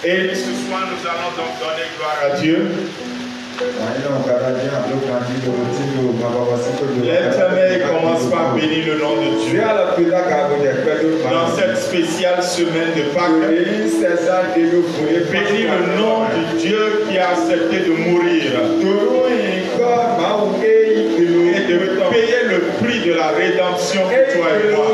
Et ce soir, nous allons donc donner gloire à Dieu. L'Éternel commence par bénir le nom de Dieu. Dans cette spéciale semaine de Pâques, bénir le nom de Dieu qui a accepté de mourir et de payer le prix de la rédemption pour toi et moi.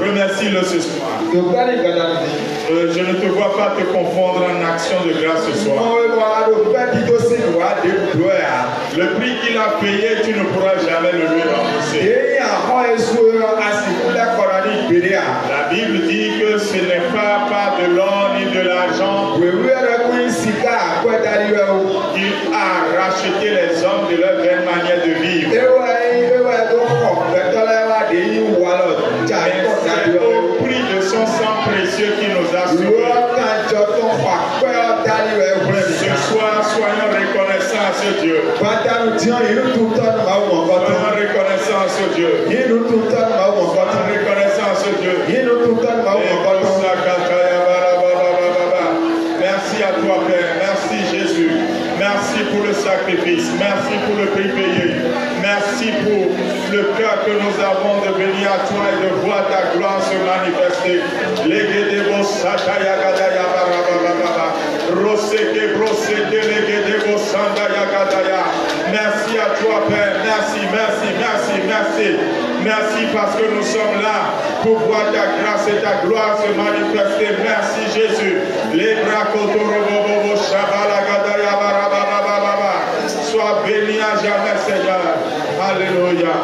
Remercie-le ce soir. Je ne te vois pas te confondre en action de grâce ce soir. Le prix qu'il a payé, tu ne pourras jamais le lui rembourser. La Bible dit que ce n'est pas par de l'or ni de l'argent qu'il a racheté les hommes de leur vaine manière de vivre. C'est au prix de son sang précieux qui nous a sauvés. Ce soir, soyons reconnaissants à ce Dieu. Soyons reconnaissants à ce Dieu. Soyons reconnaissants à ce Dieu. Merci à toi, Père. Merci, Jésus. Merci pour le sacrifice. Merci pour le prix payé. Merci pour le cœur que nous avons de venir à toi et de voir ta gloire se manifester. Merci à toi, Père. Merci, merci, merci, merci. Merci parce que nous sommes là pour voir ta grâce et ta gloire se manifester. Merci, Jésus. Sois béni à jamais, Seigneur. Alléluia.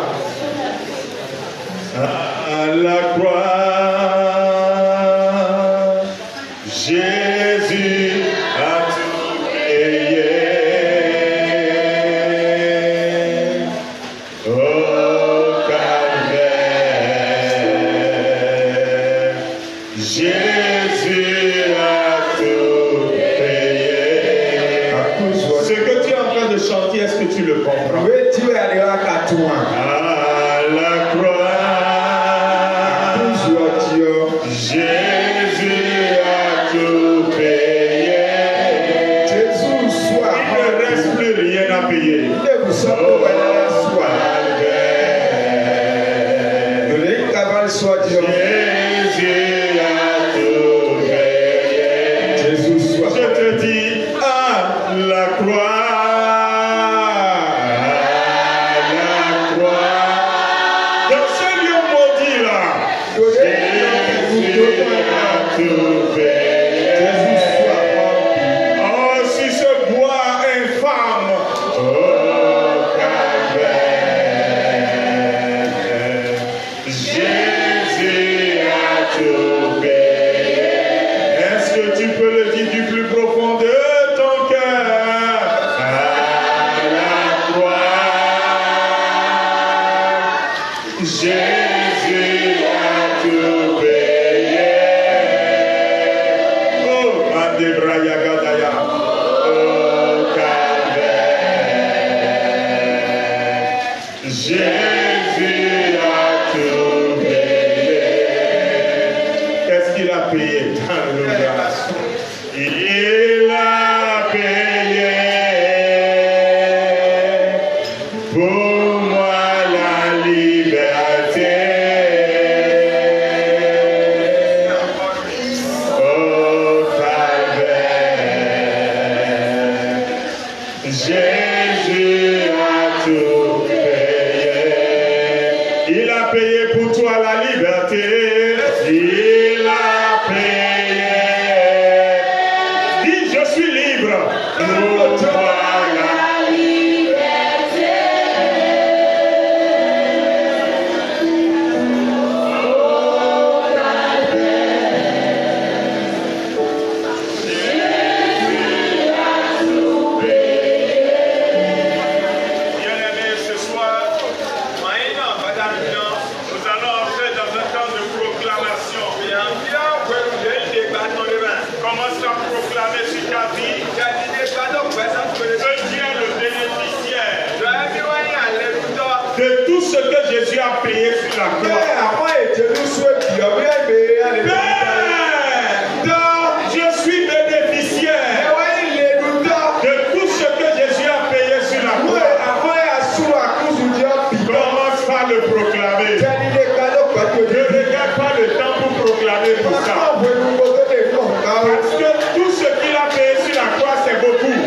À la croix, Jésus a tout payé. Au calvaire, Jésus a tout payé. Ce que tu es en train de chanter, est-ce que tu le comprends? À la croix, Jésus a tout payé. Il ne reste plus rien à payer. Jésus a tout payé. Je te dis, à la croix. Parce que tout ce qu'il a payé sur la croix, c'est beaucoup.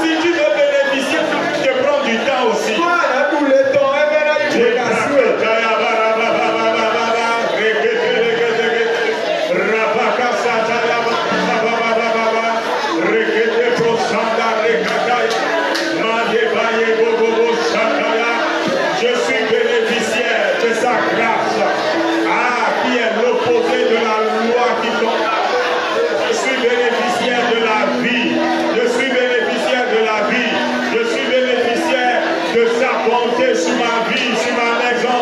Si tu veux bénéficier, tu te prends du temps aussi. Je suis bénéficiaire de sa grâce. Qui est l'opposé de la loi qui tombe. Je suis bénéficiaire de la vie. Je suis bénéficiaire de la vie. Je suis bénéficiaire de sa bonté sur ma vie, sur ma maison.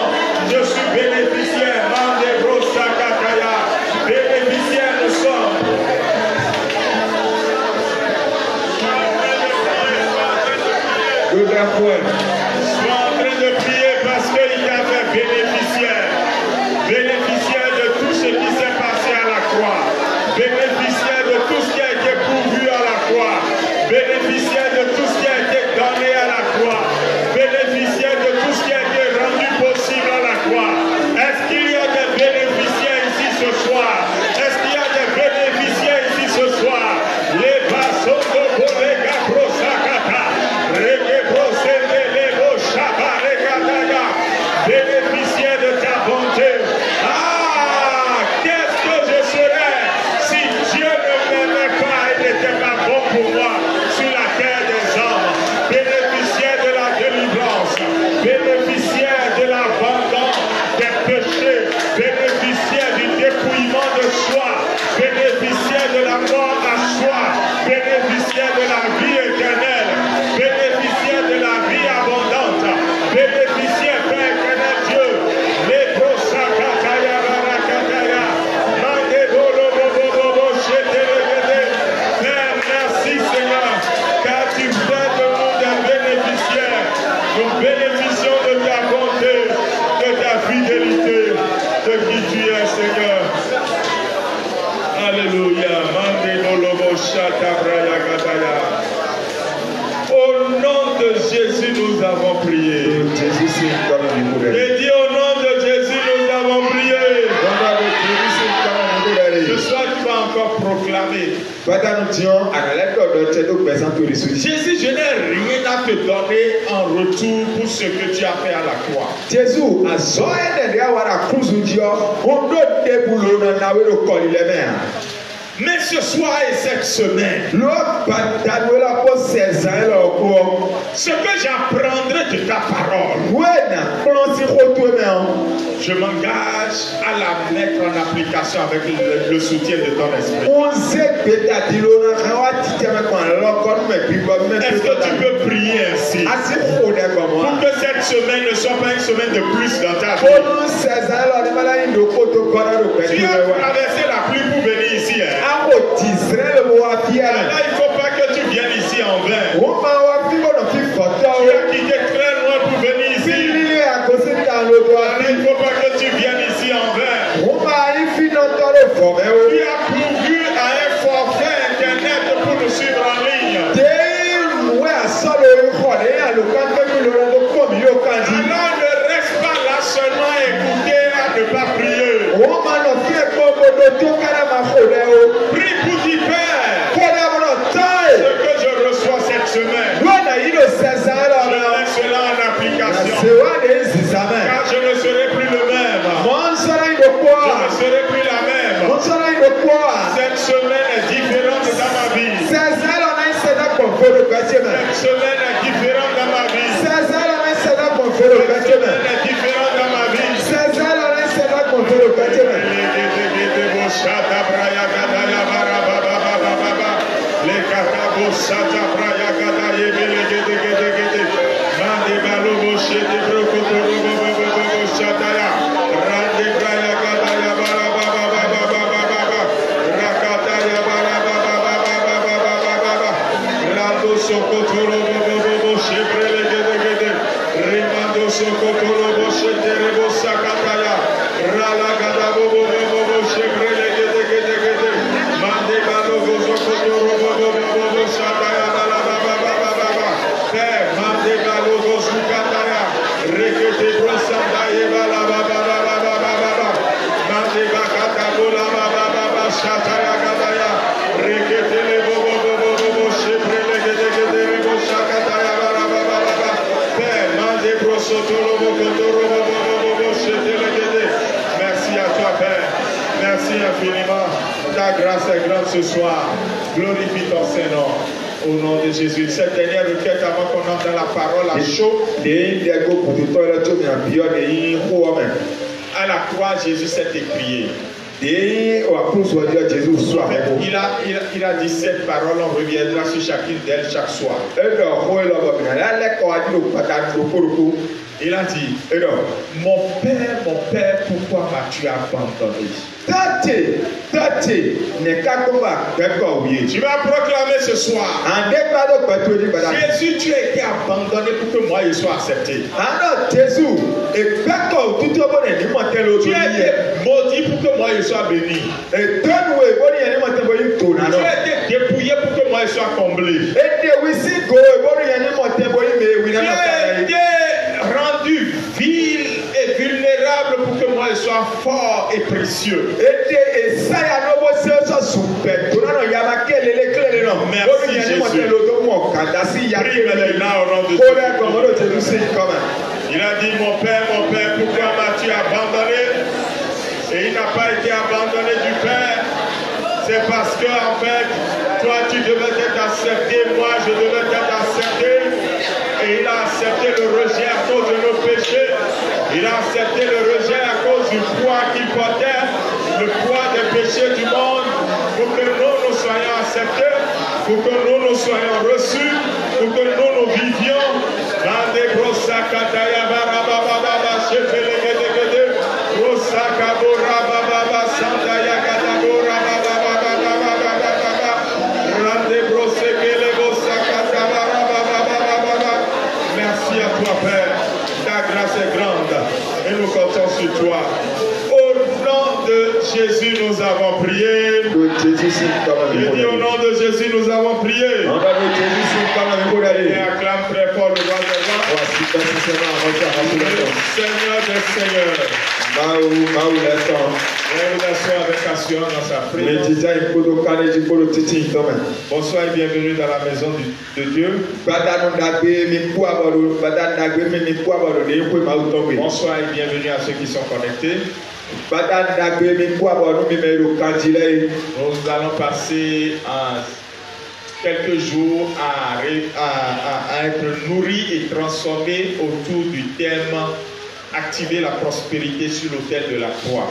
Je suis bénéficiaire. Bénéficiaire nous sommes. Deuxième point. Sois en train de prier parce qu'il t'a fait bénéficiaire. Bénéficiaire de tout ce qui s'est passé à la croix. Bénéficiaire de tout ce qui a été pourvu à la croix. Bénéficiaire de tout ce qui a été donné à la croix. Bénéficiaire de tout ce qui a été rendu possible à la croix. Est-ce qu'il y a des bénéficiaires ici ce soir? Est-ce qu'il y a des bénéficiaires ici ce soir? Les vassaux de Bolega Prosakata. Bénéficiaire de ta bonté. Qu'est-ce que je serais si Dieu ne m'aimait pas et n'était pas bon pour moi sur la terre des hommes? Bénéficiaire de la délivrance, bénéficiaire de l'abandon des péchés, bénéficiaire du dépouillement de soi, bénéficiaire de la mort à soi, bénéficiaire de la vie éternelle, bénéficiaire de la vie abondante, bénéficiaire, Père éternel Dieu, les prosakataya barakataya, mandebolo bobo bobo chetelegede. Père, merci Seigneur, car tu fais de nous des bénéficiaires. Nous bénéficions de ta bonté, de ta fidélité, de qui tu es Seigneur. Alléluia. Mandebolo bobo chatabraya gataya. Au nom de Jésus, nous avons prié. J'ai dit au nom de Jésus, nous avons prié. Ce soir, tu vas encore proclamer. Jésus, je n'ai rien à te donner en retour pour ce que tu as fait à la croix. Mais ce soir et cette semaine, ce que j'apprendrai de ta parole, je m'engage à la mettre en application avec le soutien de ton esprit. Est-ce que tu peux prier ainsi pour que cette semaine ne soit pas une semaine de plus dans ta vie? Tu as traversé la pluie pour venir ici. Là, il ne faut pas que tu viennes ici en vain. Tu as quitté très loin pour venir ici. Là, il ne faut pas que tu viennes ici en vain. Tu as pourvu à un forfait internet pour nous suivre en ligne. Alors ne reste pas là seulement à écouter, à ne pas prier. Prie pour tes pères. Ce que je reçois cette semaine, je mets cela en application. Car je ne serai plus le même. Je ne serai plus la même. Cette semaine est différente dans ma vie. Cette semaine est différente dans ma vie. Cette semaine est différente dans ma vie. Mande Merci à toi, Père. Merci infiniment. Ta grâce est grande ce soir. Glorifie ton Saint-Nom. Au nom de Jésus. Cette dernière requête avant qu'on entre dans la parole à chaud. À la croix, Jésus s'est écrié. Il a dit cette parole, on reviendra sur chacune d'elles chaque soir. Il a dit, mon Père, pourquoi m'as-tu abandonné? Tu vas proclamer ce soir, Jésus, tu as été abandonné pour que moi je sois accepté. Tu as été maudit pour que moi je sois béni. Tu as été dépouillé pour que moi je sois comblé. Tu as été rendu vil et vulnérable pour que moi je sois fort et précieux. Merci Jésus. Prie maintenant au nom de Jésus. Il a dit, mon Père, pourquoi m'as-tu abandonné? Et il n'a pas été abandonné du Père. C'est parce que, en fait, toi tu devais être accepté, moi je devais être accepté. Et il a accepté le rejet à cause de nos péchés. Il a accepté le rejet à cause du poids qu'il portait, le poids des péchés du monde, pour que nous soyons acceptés, pour que nous soyons reçus, pour que nous vivions dans des merci à toi, Père. Ta grâce est grande et nous comptons sur toi. Au nom de Jésus, nous avons prié. Je dis au nom de Jésus, nous avons prié. Et acclame très fort le roi des rois. Seigneur des seigneurs. Révélation avec assurance dans sa présence. Bonsoir et bienvenue dans la maison de Dieu. Bonsoir et bienvenue à ceux qui sont connectés. Nous allons passer quelques jours à être nourris et transformés autour du thème activer la prospérité sur l'autel de la croix.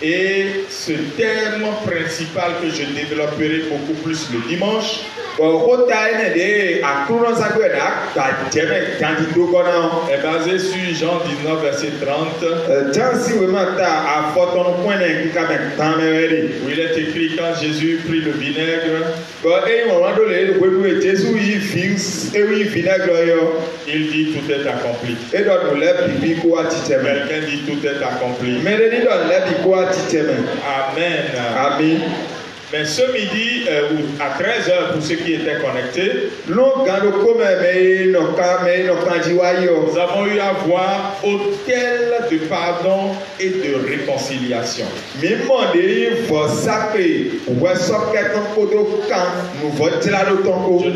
Et ce thème principal que je développerai beaucoup plus le dimanche est basé sur Jean 19 verset 30 où il est écrit quand Jésus prit le vinaigre, il dit tout est accompli. Quelqu'un dit tout est accompli. Amen. Amen. Mais ce midi, à 13h, pour ceux qui étaient connectés, nous avons eu à voir autel de pardon et de réconciliation. Je ne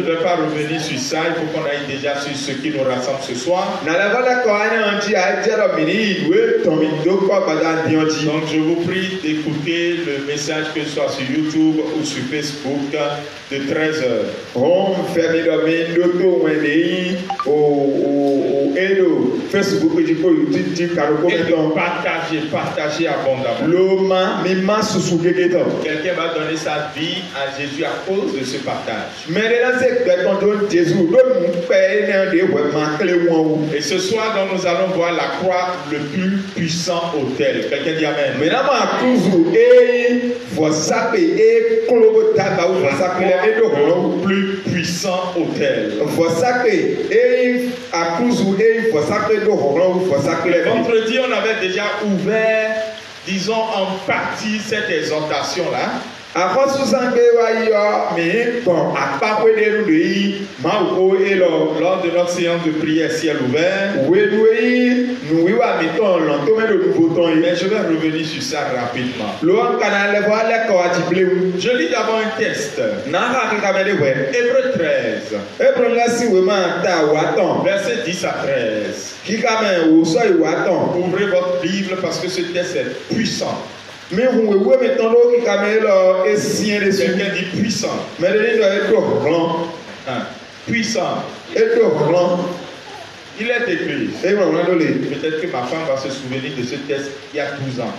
vais pas revenir sur ça, il faut qu'on aille déjà sur ce qui nous rassemble ce soir. Donc je vous prie d'écouter le message que ce soit sur YouTube ou sur Facebook de 13h. Et partager abondamment. Quelqu'un va donner sa vie à Jésus à cause de ce partage. Et ce soir, donc, nous allons voir la croix, le plus puissant autel. Quelqu'un dit Amen. Le plus puissant autel. Vendredi, on avait déjà ouvert, disons en partie, cette exhortation-là. Lors de notre séance de prière ciel ouvert, mais je vais revenir sur ça rapidement. Je lis d'abord un texte. Hébreux 13. Verset 10 à 13. Ouvrez votre Bible parce que ce texte est puissant. Quelqu'un dit puissant. Puissant. Il est écrit. Peut-être que ma femme va se souvenir de ce texte il y a 12 ans.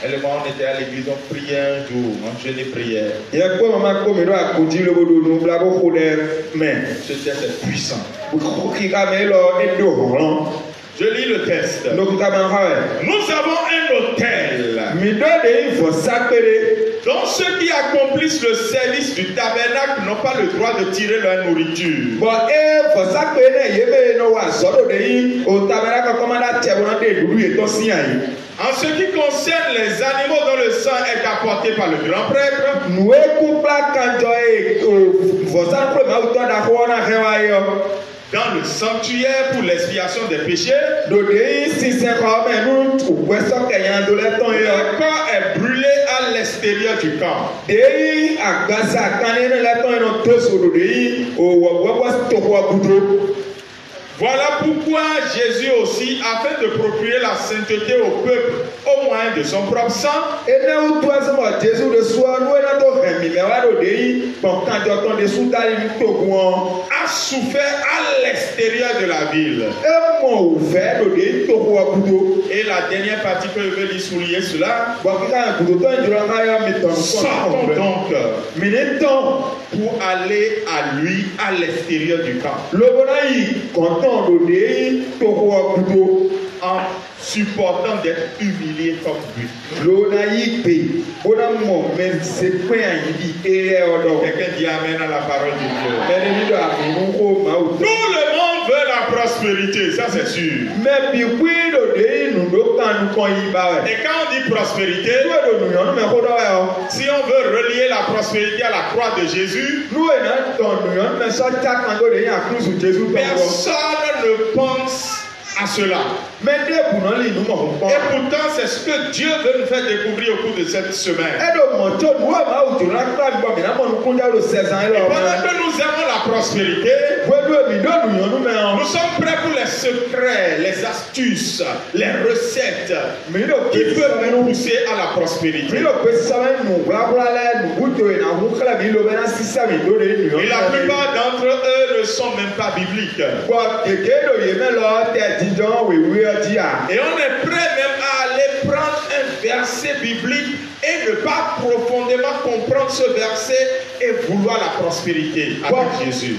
Elle et moi, on était à l'église, on priait un jour, on jeûnait prière. Ce texte est puissant. Je lis le texte. Nous avons un autel. Donc ceux qui accomplissent le service du tabernacle n'ont pas le droit de tirer leur nourriture. En ce qui concerne les animaux dont le sang est apporté par le grand prêtre, dans le sanctuaire pour l'expiation des péchés, le corps est brûlé à l'extérieur du camp. Voilà pourquoi Jésus aussi, afin de procurer la sainteté au peuple au moyen de son propre sang, a souffert à l'extérieur de la ville. Et la dernière partie que je veux lui souligner cela, sortons donc pour aller à lui à l'extérieur du camp. En supportant d'être humilié comme lui. Quelqu'un dit amen à la parole de Dieu. Tout le monde veut la prospérité, ça c'est sûr. Et quand on dit prospérité, si on veut relier la prospérité à la croix de Jésus, personne ne pense à cela. Et pourtant, c'est ce que Dieu veut nous faire découvrir au cours de cette semaine. Et pendant que nous avons la prospérité, nous sommes prêts pour les secrets, les astuces, les recettes qui peuvent nous pousser à la prospérité. Et la plupart d'entre eux ne sont même pas bibliques. Et on est prêt même à aller prendre un verset biblique et ne pas profondément comprendre ce verset et vouloir la prospérité avec Jésus.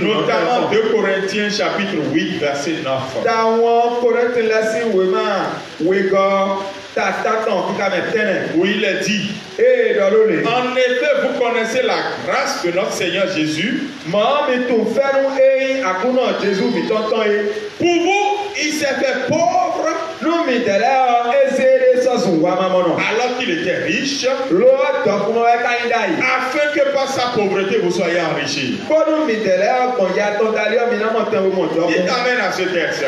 Notamment 2 Corinthiens chapitre 8 verset 9. Où il est dit, en effet, vous connaissez la grâce de notre Seigneur Jésus. Pour vous, il s'est fait pauvre alors qu'il était riche, afin que par sa pauvreté vous soyez enrichis. Il t'amène à ce texte.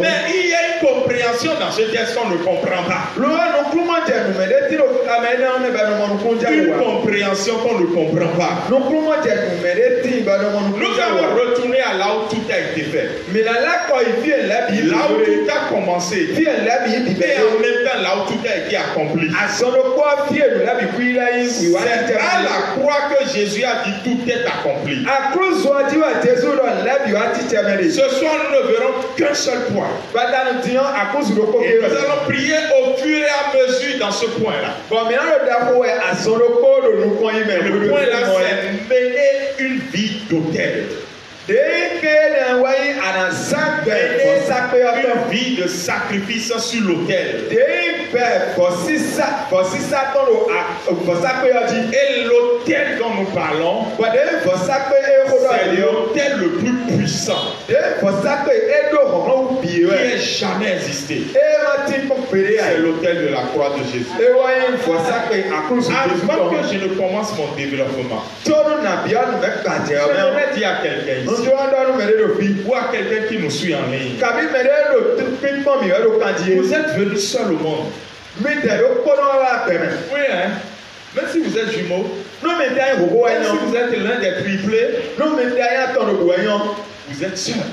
Mais il y a une compréhension dans ce texte qu'on ne comprend pas. Une compréhension qu'on ne comprend pas. Nous avons retourné à là où tout a été fait. Là où tout a commencé. Et en même temps là où tout a été accompli. C'est à la croix que Jésus a dit tout est accompli. Ce soir nous ne verrons qu'un seul point. Et nous allons prier au fur et à mesure dans ce point-là. Le point là, c'est mener une vie d'autel. Une vie de sacrifice sur l'autel. Et l'autel dont nous parlons, c'est l'autel le plus puissant qui ait jamais existé. C'est l'autel de la croix de Jésus. Avant que je ne commence mon développement, j'aimerais dire à quelqu'un ici, ou à quelqu'un qui nous suit en ligne, vous êtes venu seul au monde. Oui, hein? Même si vous êtes jumeaux, même si vous êtes l'un des triplés, vous êtes seul.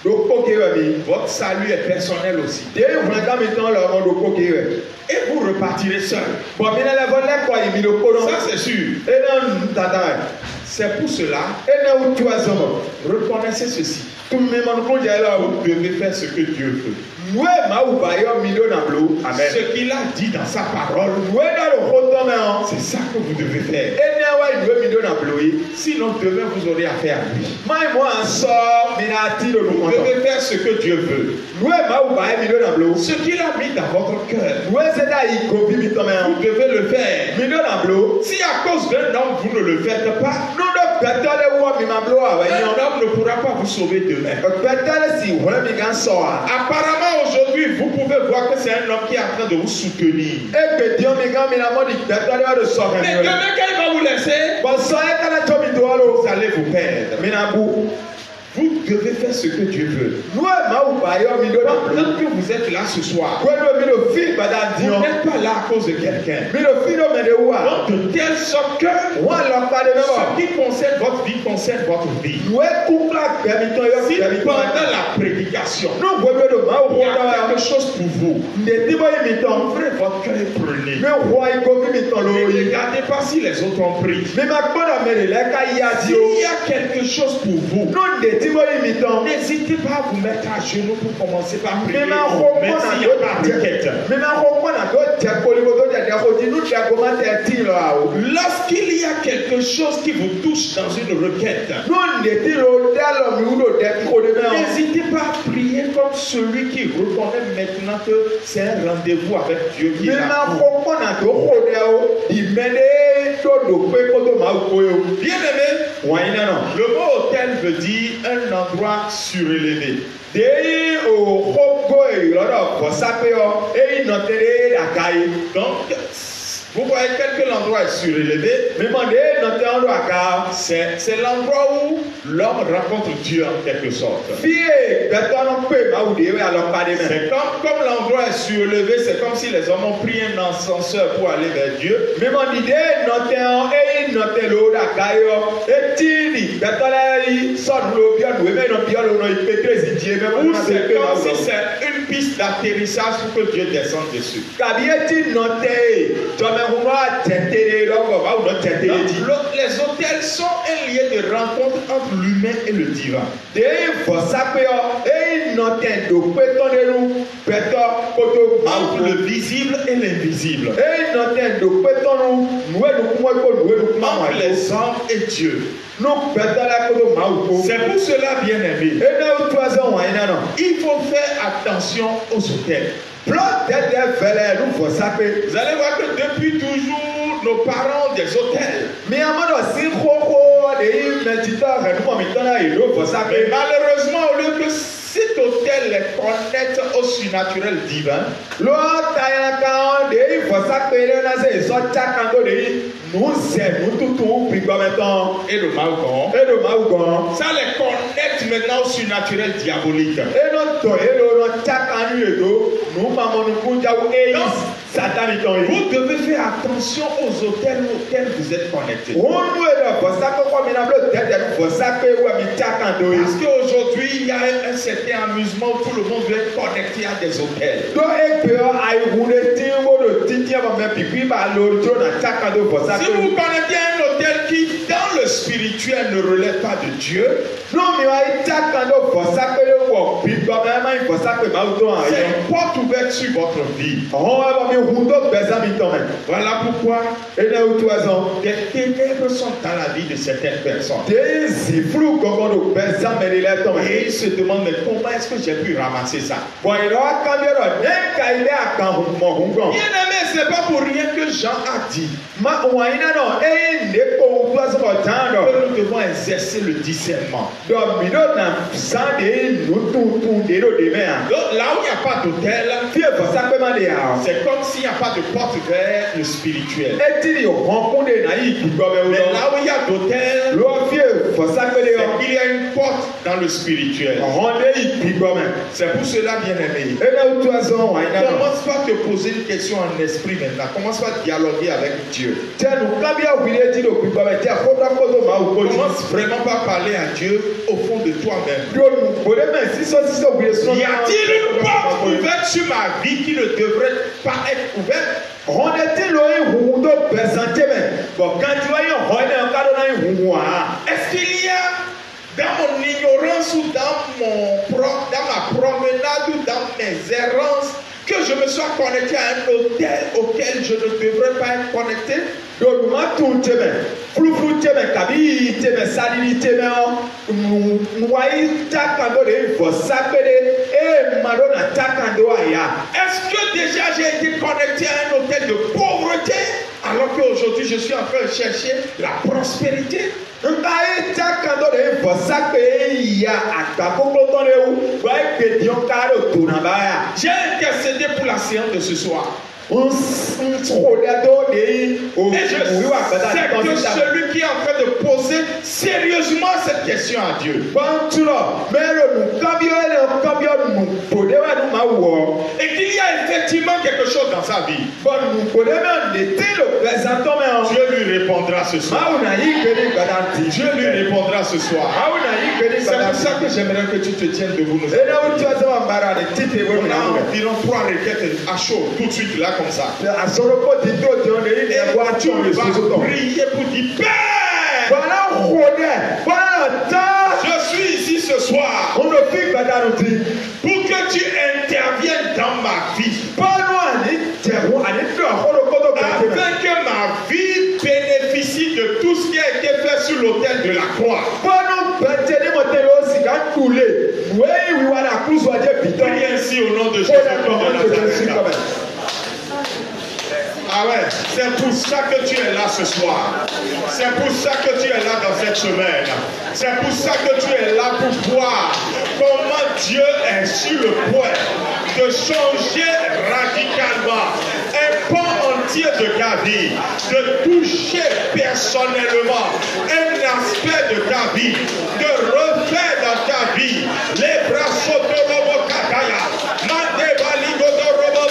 Votre salut est personnel aussi. Et vous repartirez seul. Ça c'est sûr. C'est pour cela, reconnaissez ceci. Vous devez faire ce que Dieu veut. Amen. Ce qu'il a dit dans sa parole, c'est ça que vous devez faire. Sinon demain vous aurez affaire à lui. Vous devez faire ce que Dieu veut. Ce qu'il a mis dans votre cœur, vous devez le faire. Si à cause d'un homme vous ne le faites pas, un homme ne pourra pas vous sauver demain. Apparemment aujourd'hui vous pouvez voir que c'est un homme qui est en train de vous soutenir. Mais demain quand il va vous laisser, vous allez vous perdre. Vous devez faire ce que Dieu veut. Pendant que vous êtes là ce soir, vous n'êtes pas là à cause de quelqu'un. Donc de telle sorte que ce qui concerne votre vie concerne votre vie. Si pendant la prédication, il y a quelque chose pour vous, ouvrez votre cœur et prenez. Ne regardez pas si les autres ont pris. S'il y a quelque chose pour vous, n'hésitez pas à vous mettre à genoux pour commencer par prier. Même s'il n'y a pas de requête. Lorsqu'il y a quelque chose qui vous touche dans une requête, n'hésitez pas à prier comme celui qui reconnaît maintenant que c'est un rendez-vous avec Dieu qui est là. Bien aimé, le mot autel veut dire un endroit surélevé. Donc, vous voyez que l'endroit est surélevé. C'est l'endroit où l'homme rencontre Dieu en quelque sorte. C'est comme l'endroit est surélevé, c'est comme si les hommes ont pris un ascenseur pour aller vers Dieu. Ou c'est comme si c'est une piste d'atterrissage pour que Dieu descende dessus. Les hôtels sont un lieu de rencontre entre l'humain et le divin. Entre le visible et l'invisible. Entre les hommes et Dieu. C'est pour cela, bien aimé, il faut faire attention aux hôtels. Vous allez voir que depuis toujours, nos parents ont des hôtels. Mais malheureusement, au lieu que cet hôtel les connecte au surnaturel divin, et le Maougon, ça les connecte maintenant au surnaturel diabolique. Vous devez faire attention aux hôtels auxquels vous êtes connectés. Parce qu'aujourd'hui, il y a un certain amusement où tout le monde veut être connecté à des hôtels. Si vous connectez à un hôtel qui qui, dans le spirituel, ne relève pas de Dieu, c'est une porte ouverte sur votre vie. Voilà pourquoi des ténèbres sont dans la vie de certaines personnes. Et ils se demandent, mais comment est-ce que j'ai pu ramasser ça? Bien-aimé, ce n'est pas pour rien que Jean a dit que nous devons exercer le discernement. Donc, là où il n'y a pas d'autel, c'est comme s'il n'y a pas de porte vers le spirituel. Mais là où il y a d'autel, il y a une porte dans le spirituel. C'est pour cela, bien-aimé, commence pas à te poser une question en esprit maintenant. Commence pas à dialoguer avec Dieu. Commence vraiment pas à parler à Dieu au fond de toi-même. Y a-t-il une porte ouverte sur ma vie qui ne devrait pas être ouverte? Est-ce qu'il y a dans mon ignorance ou dans ma promenade ou dans mes errances que je me sois connecté à un hôtel auquel je ne devrais pas être connecté? Est-ce que déjà j'ai été connecté à un hôtel de pauvreté alors qu'aujourd'hui je suis en train de chercher la prospérité? J'ai intercédé pour la séance de ce soir. Et je sais que celui qui est en train de poser sérieusement cette question à Dieu, et qu'il y a effectivement quelque chose dans sa vie, Dieu lui répondra ce soir. Dieu lui répondra ce soir. C'est pour ça que j'aimerais que tu te tiennes debout. On a environ 3 requêtes à chaud tout de suite là comme ça. Et tu vas prier pour dire Père, je suis ici ce soir pour que tu interviennes dans ma vie, afin que ma vie bénéficie de tout ce qui a été fait sur l'autel de la croix. Prie ainsi au nom de Jésus. Ah ouais, c'est pour ça que tu es là ce soir. C'est pour ça que tu es là dans cette semaine. C'est pour ça que tu es là pour voir comment Dieu est sur le point de changer radicalement un pan entier de ta vie, de toucher personnellement un aspect de ta vie, de refaire dans ta vie les bras soto kataya, mande baligo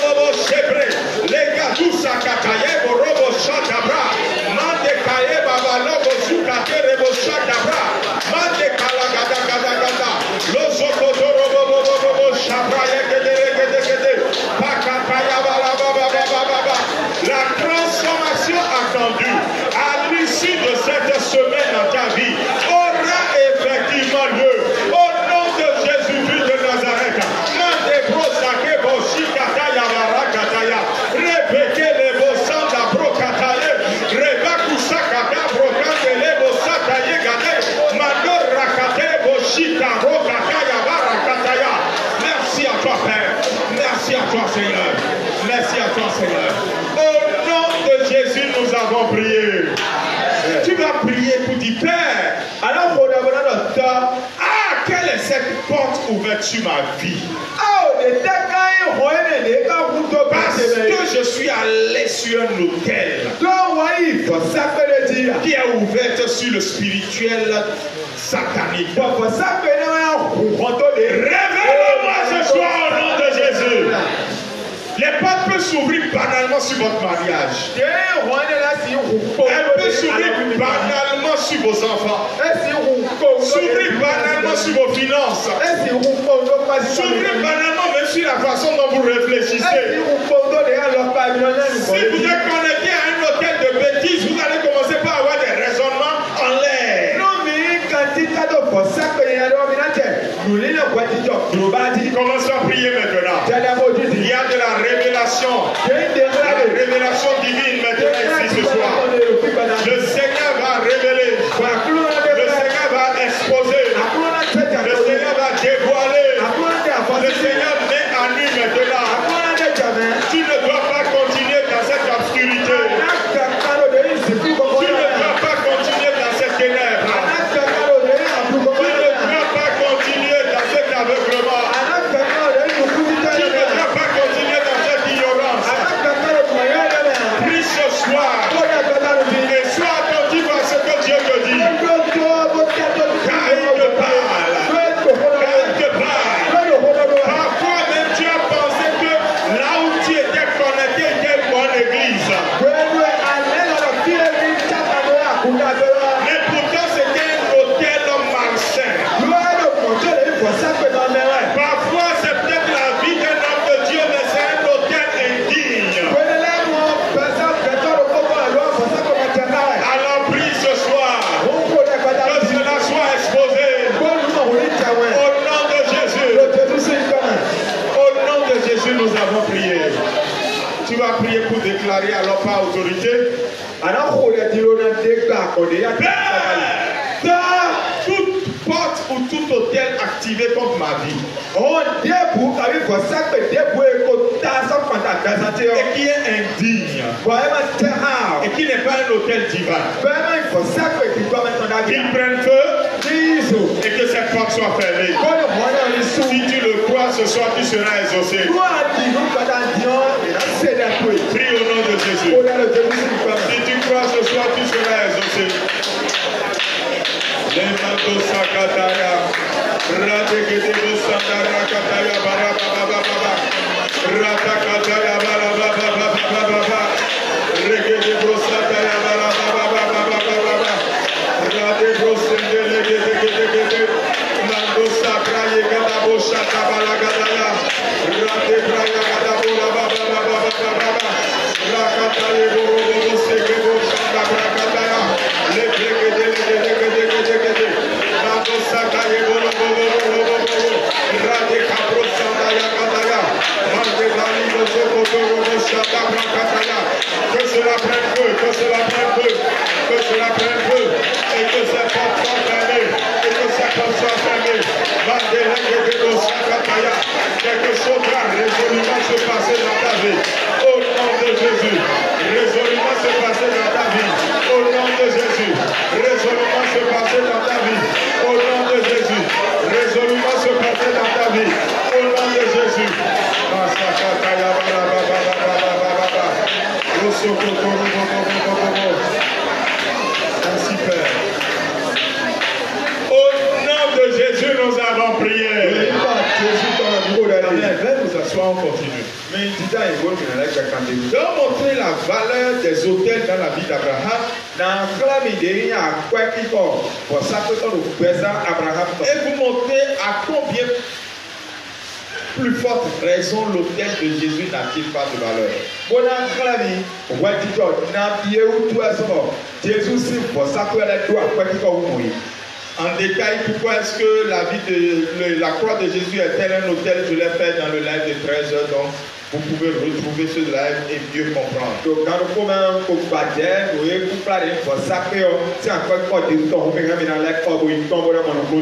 robo chebre, les gadou sakataye robo shadabra, mande kaye baba lobo sukate rebo shadabra, mande kala gada gada gada, lozoko robo shabra yegede pakataya bala baba baba. La transformation attendue à l'issue de cette semaine dans ta vie aura effectivement lieu au nom de Jésus-Christ de Nazareth. Merci à toi, Père. Merci à toi, Seigneur. Merci à toi, Seigneur. Au nom de Jésus, nous avons prié. Tu vas prier pour dire Père. Alors, quelle est cette porte ouverte sur ma vie? Parce que je suis allé sur un hôtel qui est ouverte sur le spirituel satanique. Révèle-moi ce soir au nom de Jésus. Les portes peuvent s'ouvrir banalement sur votre mariage. Elles peuvent s'ouvrir banalement sur vos enfants. S'ouvrir banalement sur vos finances. S'ouvrir banalement même sur la façon dont vous réfléchissez. Si vous êtes connecté à un hôtel de bêtises, vous allez commencer par avoir des raisonnements Commence à prier maintenant. Il y a de la révélation. La révélation divine maintenant ici ce soir. Le Seigneur va révéler. Le Seigneur va exposer. Le Seigneur va dévoiler. Le Seigneur met à nu maintenant. Tu ne dois pas continuer dans cette obscurité. Tu ne dois pas continuer dans cette ténèbre. Tu ne dois pas continuer dans cet aveuglement. Tu ne dois pas continuer dans cette ignorance. Prie ce soir et sois attentif à ce que Dieu te dit. Car il te parle. Car il te parle. Parfois même tu as pensé que là où tu étais connecté était une bonne église. Mais pourtant c'était un hôtel malsain. Parfois c'est peut-être la vie d'un homme de Dieu, mais c'est un hôtel indigne. Alors prie ce soir que cela soit exposé. Au nom de Jésus. Au nom de Jésus, nous avons prié. Tu vas prier pour déclarer alors par autorité. Toute porte ou tout hôtel activé contre ma vie et qui est indigne et qui n'est pas un hôtel divin, qu'il prenne feu et que cette porte soit fermée. Si tu le crois, ce soir tu seras exaucé. Prie au nom de Jésus. Si tu crois, ce soir tu seras exaucé. Lemato sakataya, radegedebo sandara kataya barababababa, ratakataya barababababa, regedebo sataya barababababa, radebo sendelegedegedegede, mando sakraye gadabo shatabalagadaya, radebraya gadabo rabababababa, rakataye borobobo segebo shandabrakataya, lebregedegedegedegede. Que cela prenne feu, que cela prenne feu, que cela prenne feu, et que cette porte soit fermée, et que cette porte soit fermée. Quelque chose va résolument se passer dans ta vie. Au nom de Jésus, résolument se passer dans ta vie. Au nom de Jésus, résolument se passer dans ta vie. Au nom de Jésus, résolument se passer dans ta vie. Au nom de Jésus. Merci Père. Au nom de Jésus, nous avons prié. Nous asseoir, on continue. De montrer la valeur des hôtels dans la vie d'Abraham. Et vous montrer à combien plus forte raison l'hôtel de Jésus n'a-t-il pas de valeur. En détail, pourquoi est-ce que la vie de la croix de Jésus est-elle un hôtel? Je l'ai fait dans le live de 13 h, donc vous pouvez retrouver ce live et mieux comprendre.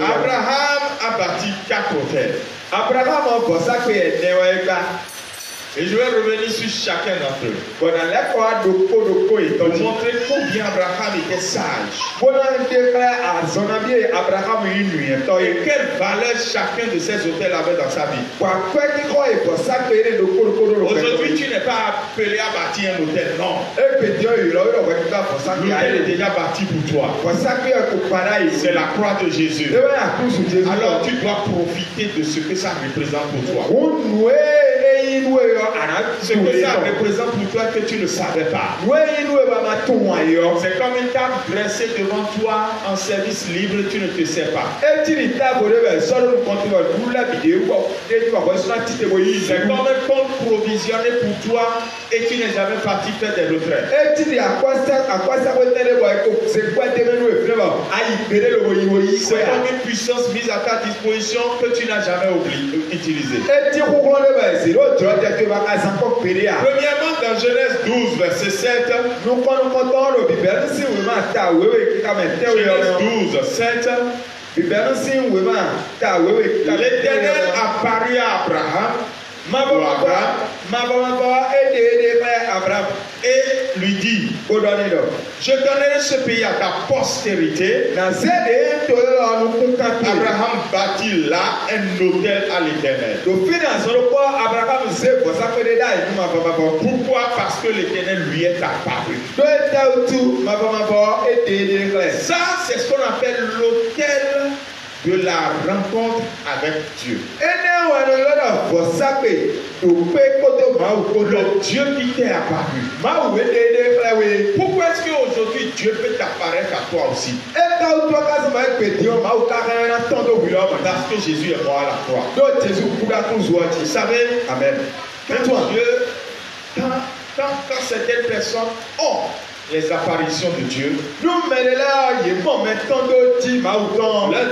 Abraham a bâti 4 hôtels. Et je vais revenir sur chacun d'entre eux. Pour montrer combien Abraham était sage. Et quelle valeur chacun de ces hôtels avait dans sa vie. Aujourd'hui, tu n'es pas appelé à bâtir un hôtel, non. L'hôtel est déjà bâti pour toi. C'est la croix de Jésus. Alors tu dois profiter de ce que ça représente pour toi. Ce que ça représente pour toi que tu ne savais pas. C'est comme une table dressée devant toi en service libre, tu ne te sais pas. C'est comme un compte provisionné pour toi et tu n'es jamais parti faire des retraites. C'est comme une puissance mise à ta disposition que tu n'as jamais utilisée. Premièrement, dans Genèse 12, verset 7, Genèse 12, 7, l'Éternel apparut à Abraham et lui dit, je donnerai ce pays à ta postérité. Abraham bâtit là un autel à l'Éternel. Pourquoi? Parce que l'Éternel lui est apparu. Ça, c'est ce qu'on appelle l'autel de la rencontre avec Dieu. Le Dieu qui t'est apparu. Pourquoi est-ce qu'aujourd'hui Dieu peut t'apparaître à toi aussi? Parce que Jésus est mort à la croix. Vous savez, Amen. Quand certaines personnes ont les apparitions de Dieu, leur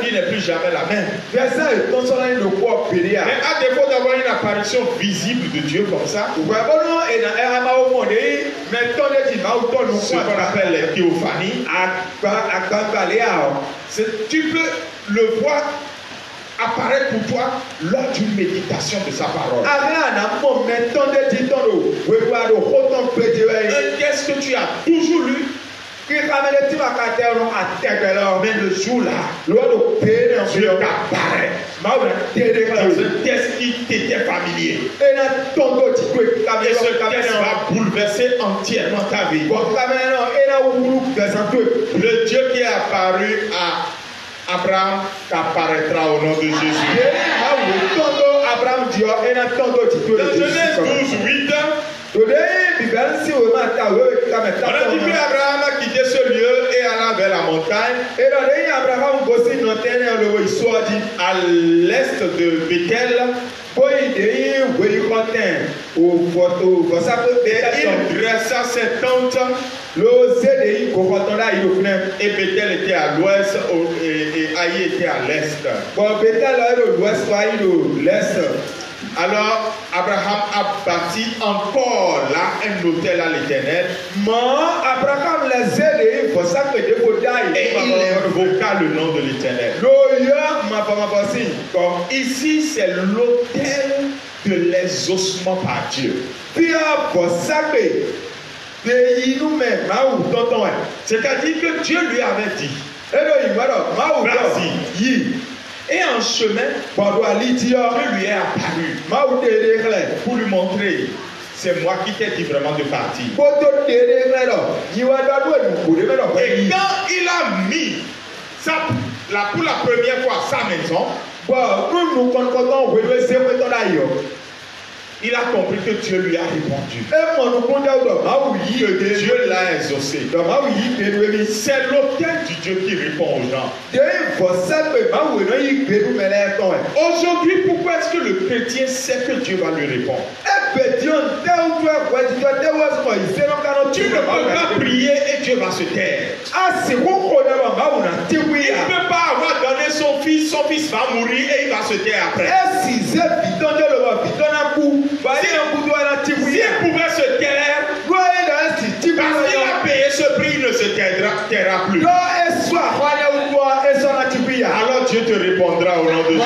vie n'est plus jamais la même. Mais à défaut d'avoir une apparition visible de Dieu comme ça, ce qu'on appelle les théophanies, tu peux le voir apparaître pour toi lors d'une méditation de sa parole. Un texte que tu as toujours lu, mais le jour-là, Dieu t'apparaît dans un texte qui t'était familier. Et ce texte va bouleverser entièrement ta vie. Le Dieu qui est apparu à Abraham t'apparaîtra au nom de Jésus. Dans Genèse 12, 8, on a dit que Abraham a quitté ce lieu et alla vers la montagne à l'est de Bethel. Il dressa ses tentes et Bethel était à l'ouest et Haï était à l'est. Alors Abraham a bâti encore là un autel à l'Éternel. Et il invoqua le nom de l'Éternel. Ici c'est l'autel de l'exaucement par Dieu. C'est-à-dire que Dieu lui avait dit, vas-y. Et en chemin, Dieu lui est apparu pour lui montrer, c'est moi qui t'ai dit vraiment de partir. Et quand il a mis pour la première fois sa maison, il a compris que Dieu lui a répondu. Que Dieu l'a exaucé. C'est l'autel du Dieu qui répond aux gens. Aujourd'hui, pourquoi est-ce que le chrétien sait que Dieu va lui répondre? Tu ne peux pas prier et Dieu va se taire. Il ne peut pas avoir donné son fils va mourir et il va se taire après. S'il pouvait se taire, parce qu'il a payé ce prix, il ne se taira plus. Alors Dieu te répondra au nom de Jésus.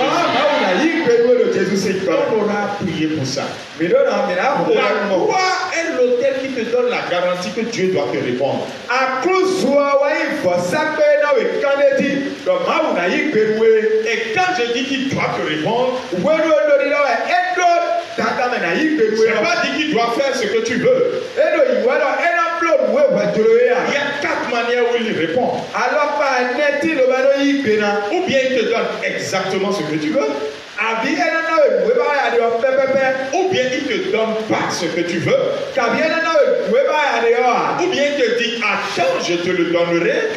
On aura prié pour ça. La croix est l'autel qui te donne la garantie que Dieu doit te répondre. Et quand je dis qu'il doit te répondre, je n'ai pas dit qu'il doit faire ce que tu veux. Il y a 4 manières où il répond. Ou bien il te donne exactement ce que tu veux. Ou bien il te donne pas ce que tu veux. Ou bien il te dit attends, je te le donnerai.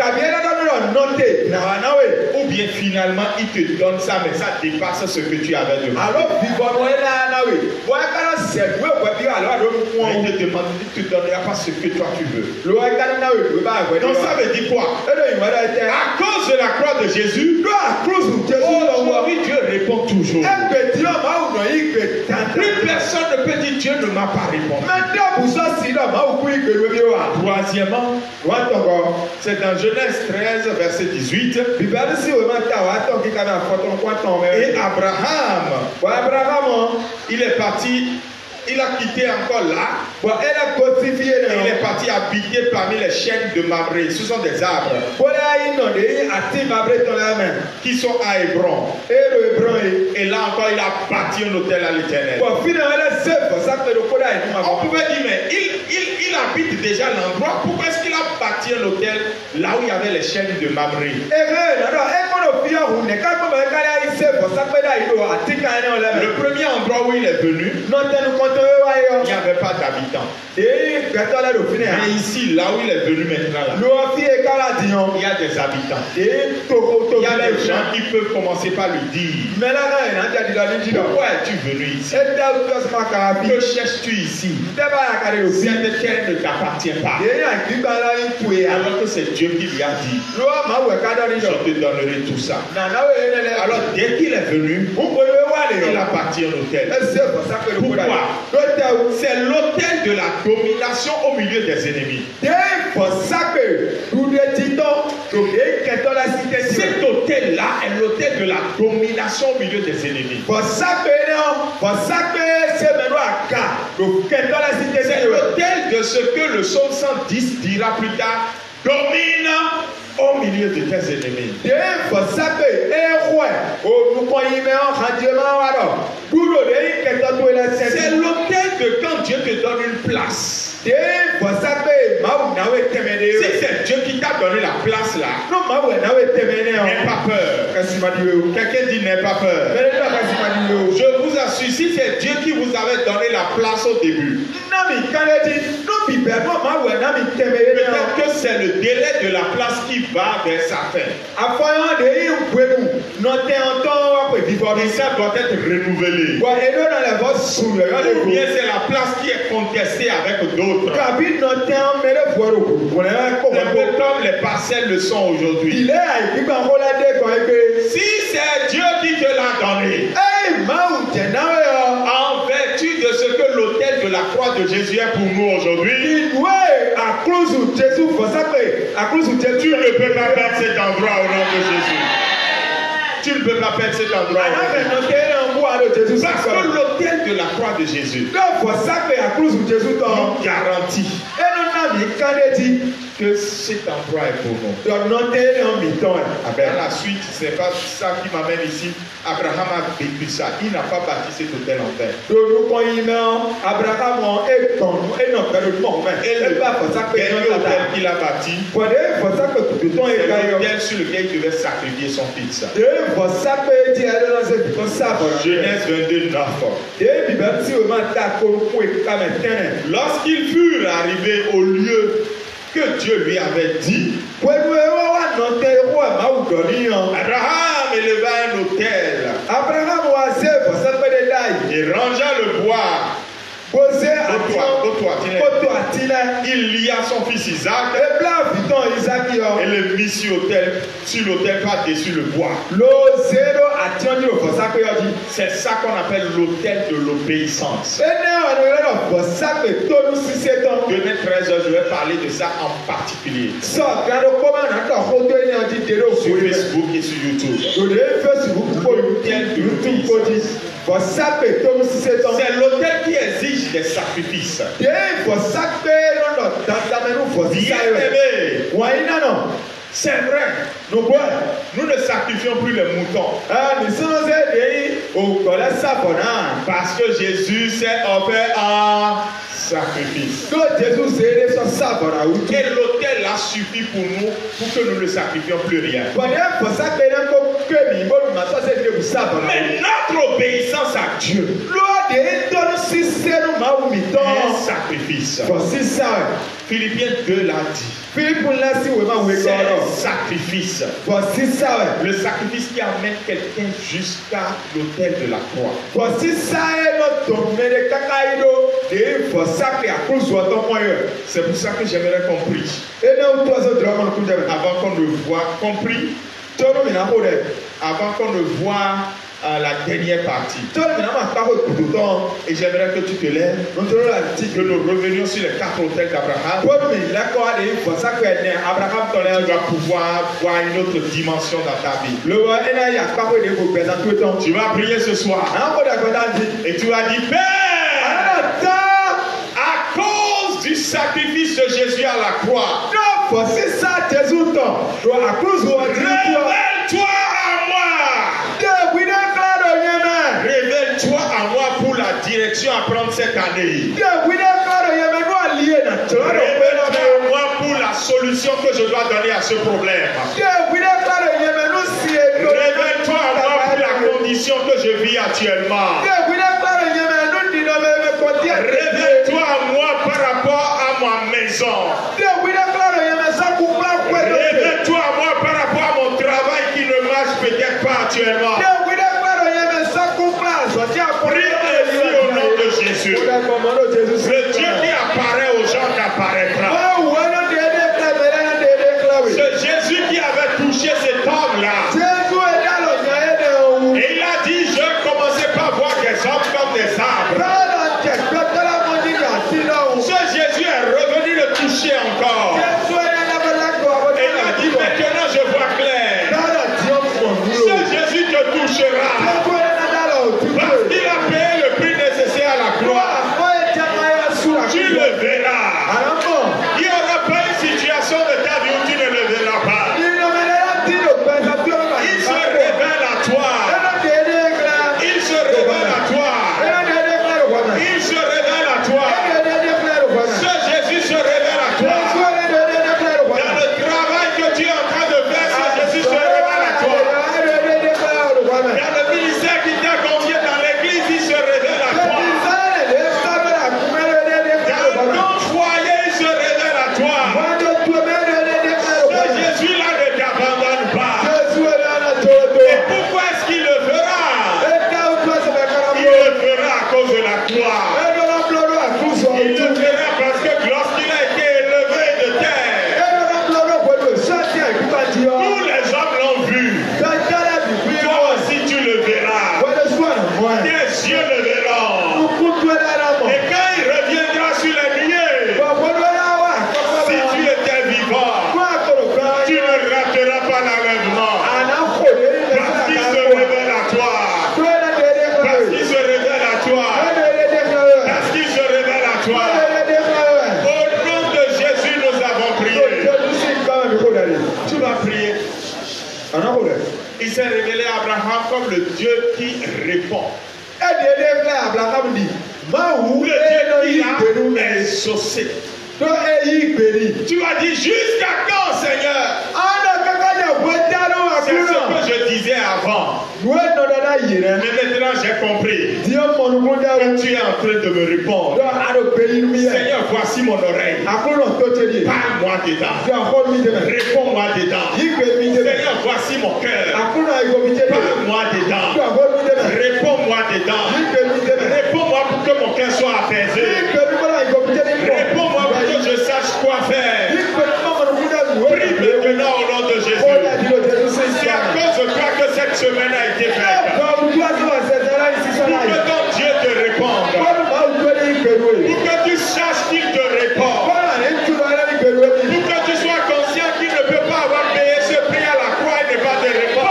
Ou bien finalement il te donne ça, mais ça dépasse ce que tu avais demandé. Il te demande, il te donnera pas ce que toi tu veux. Donc ça veut dire quoi? À cause de la croix de Jésus, aujourd'hui Dieu répond toujours. Plus personne ne peut dire Dieu ne m'a pas répondu. Troisièmement, c'est dans Genèse 13, verset 18. Et Abraham, il est parti. Il a quitté encore là. Il est parti habiter parmi les chênes de Mamré. Ce sont des arbres qui sont à Hébron. Et là encore, il a bâti un hôtel à l'Éternel. On pouvait dire, mais il habite déjà l'endroit. Pourquoi est-ce qu'il a bâti un hôtel là où il y avait les chênes de Mamré? Le premier endroit où il est venu, il n'y avait pas d'habitants. Mais ici, là où il est venu maintenant, là, il y a des habitants. Il y a des gens qui peuvent commencer par lui dire pourquoi es-tu venu ici? Que cherches-tu ici? Cette terre ne t'appartient pas. Alors que c'est Dieu qui lui a dit je te donnerai tout ça. Alors dès qu'il est venu, il a bâti un hôtel. Pourquoi? C'est l'hôtel de la domination au milieu des ennemis. Cet hôtel-là est l'hôtel de la domination au milieu des ennemis. C'est l'hôtel de ce que le psaume 110 dira plus tard, domine au milieu de tes ennemis. C'est l'hôtel de quand Dieu te donne une place. Si c'est Dieu qui t'a donné la place là, n'aie pas peur. Quelqu'un dit n'aie pas peur. Je vous assure, si c'est Dieu qui vous avait donné la place au début, peut-être que c'est le délai de la place qui va vers sa fin. Et ça doit être renouvelé. Ou bien c'est la place qui est contestée avec d'autres. C'est un peu comme les parcelles le sont aujourd'hui. Si c'est Dieu qui te l'a donné, en vertu de ce que l'autel de la croix de Jésus est pour nous aujourd'hui, tu ne peux pas perdre cet endroit au nom de Jésus. Tu ne peux pas perdre cet endroit. Parce que l'autel de la croix de Jésus nous garantit que cet endroit est pour nous. À la suite, ce n'est pas ça qui m'amène ici. Abraham a vécu ça. Il n'a pas bâti cet hôtel en vain. Et le dernier hôtel qu'il a bâti, c'est l'hôtel sur lequel il devait sacrifier son fils. Genèse 22, 9. Lorsqu'ils furent arrivés au lieu que Dieu lui avait dit, Abraham éleva un autel et rangea le bois. Il lia son fils Isaac et le mit sur l'autel par-dessus le bois. C'est ça qu'on appelle l'autel de l'obéissance. Demain 13h, je vais parler de ça en particulier. Sur Facebook et sur YouTube. C'est l'autel qui exige des sacrifices. Bien-aimé, c'est vrai. Nous ne sacrifions plus les moutons. Parce que Jésus s'est offert en sacrifice. Et l'autel a suffi pour nous pour que nous ne sacrifions plus rien. Mais notre obéissance à Dieu est un sacrifice. Philippiens 2 l'a dit. C'est un sacrifice. Le sacrifice qui amène quelqu'un jusqu'à l'autel de la croix. C'est pour ça que j'aimerais qu'on prie. Avant qu'on ne voit, compris, avant qu'on ne voit la dernière partie. Et j'aimerais que tu te lèves, que nous revenions sur les 4 autels d'Abraham. Tu vas pouvoir voir une autre dimension dans ta vie. Tu vas prier ce soir. Et tu vas dire, Père, à cause du sacrifice de Jésus à la croix, révèle-toi à moi. Révèle-toi à moi pour la direction à prendre cette année. Révèle-toi à moi pour la solution que je dois donner à ce problème. Révèle-toi à moi pour la condition que je vis actuellement. Révèle-toi à moi par rapport à ma maison. Révèle-toi à moi par rapport à mon travail qui ne marche peut-être pas actuellement. Prie ici au nom de Jésus. Le Dieu qui apparaît aux gens n'apparaîtra. Ce Jésus qui avait touché cet homme-là. Et il a dit, je ne commençais pas à voir des hommes comme des arbres. Ce Jésus est revenu le toucher encore. Et il a dit, maintenant je vois clair. Ce Jésus te touchera. Parce qu'il a payé le prix nécessaire à la croix. Tu le verras. Il n'y aura pas une situation de ta vie où tu ne le verras pas. Il se révèle à toi. Il se révèle à toi. Il se révèle à toi. Ce Jésus se révèle à toi. Dans le travail que tu es en train de faire, ce Jésus se révèle à toi. Dans le ministère qui t'a confié dans l'église, il se révèle à toi. Dans ton foyer, il se révèle à toi. Ce Jésus-là ne t'abandonne pas. Et pourquoi est-ce qu'il le fera? Il le fera à cause de la croix. Il le fera parce que lorsqu'il a été élevé de terre, tous les hommes l'ont vu. Toi aussi tu le verras. Tes yeux le verront. Et quand il reviendra sur les nuées, si tu étais vivant, tu ne rateras pas l'enlèvement. Parce qu'il se révèle à toi. Parce qu'il se révèle à toi. Parce qu'il se révèle à toi. Au nom de Jésus, nous avons prié. Tu vas prier. Il s'est révélé à Abraham comme le Dieu qui répond. Le Dieu qui a exaucé. Tu as dit jusqu'à quand, Seigneur? C'est ce que je disais avant. Mais maintenant j'ai compris que tu es en train de me répondre. Seigneur, voici mon oreille. Parle-moi dedans. Réponds-moi dedans. Seigneur, voici mon cœur. Parle-moi dedans. Réponds-moi dedans. Réponds-moi pour que mon cœur soit apaisé. Réponds-moi pour que je sache quoi faire. Prie maintenant au nom de Jésus. C'est à cause de toi que cette semaine a été faite. Pour que ton Dieu te réponde. Pour que tu saches qu'il te répond. Pour que tu sois conscient qu'il ne peut pas avoir payé ce prix à la croix et ne pas te répondre.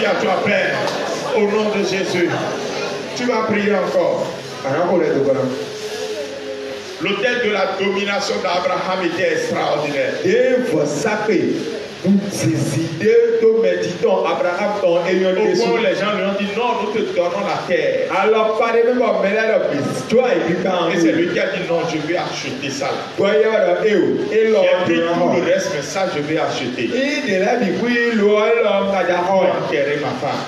Merci à toi, Père. Au nom de Jésus. Tu vas prier encore. L'autel de la domination d'Abraham était extraordinaire. Au point où les gens lui ont dit non, nous te donnons la terre. Et c'est lui qui a dit non, je vais acheter ça. J'ai pris tout le reste, mais ça je vais acheter. Pour enterrer ma femme.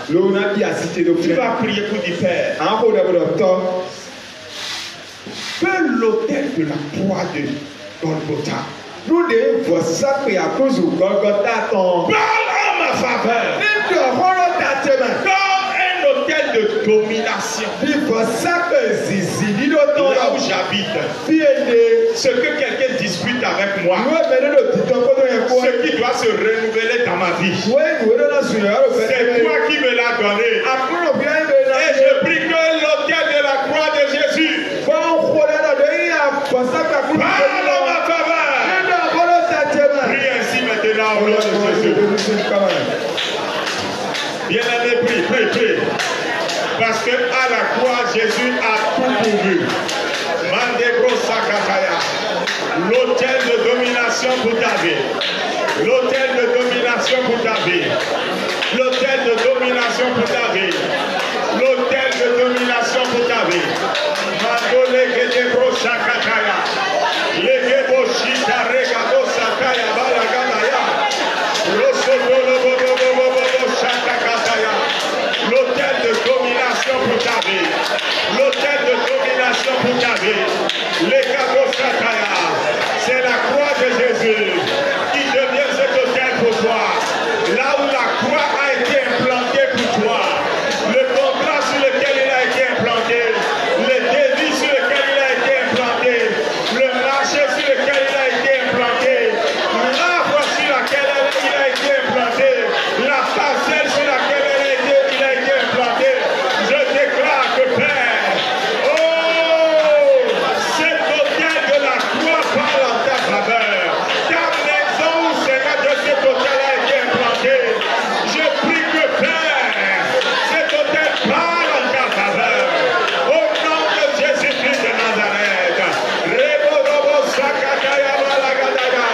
Tu vas prier pour dire Père. Que l'autel de la croix de Golgotha parle en ma faveur. Comme un autel de domination. Là où j'habite, ce que quelqu'un dispute avec moi, ce qui doit se renouveler dans ma vie, c'est toi qui me l'as donné. Et je prie que l'autel de la croix de Jésus parle en ma faveur. Prie ainsi maintenant au nom de Jésus. Bien-aimé, prie. Parce que à la croix, Jésus a tout pourvu. Mandebro Sakataya. L'autel de domination pour ta vie. L'autel de domination pour ta vie. L'autel de domination pour ta vie. L'autel de domination pour ta vie. Mandole Gedebro Sakataya. Legebo Shita Regado Sakaya Balagadaya. Rosotolo Bobo Sakataya. L'autel de domination pour ta vie. L'autel de domination pour ta vie. Legado Sakaya. C'est la croix de Jésus qui devient cet autel pour toi. Là où la croix a été implantée pour toi. Le contrat sur lequel il a été implanté. Le délit sur lequel il a été implanté. Le marché sur lequel il a été implanté. L'arbre sur laquelle il a été implanté. La parcelle sur laquelle il a été implanté. Je déclare que Père, cet autel de la croix parle en ta faveur. Ta maison où Seigneur de cet autel a été implanté. Je prie que Père, cet autel parle en ta faveur. Au nom de Jésus-Christ de Nazareth. Rebo Sakataya Balagadaya.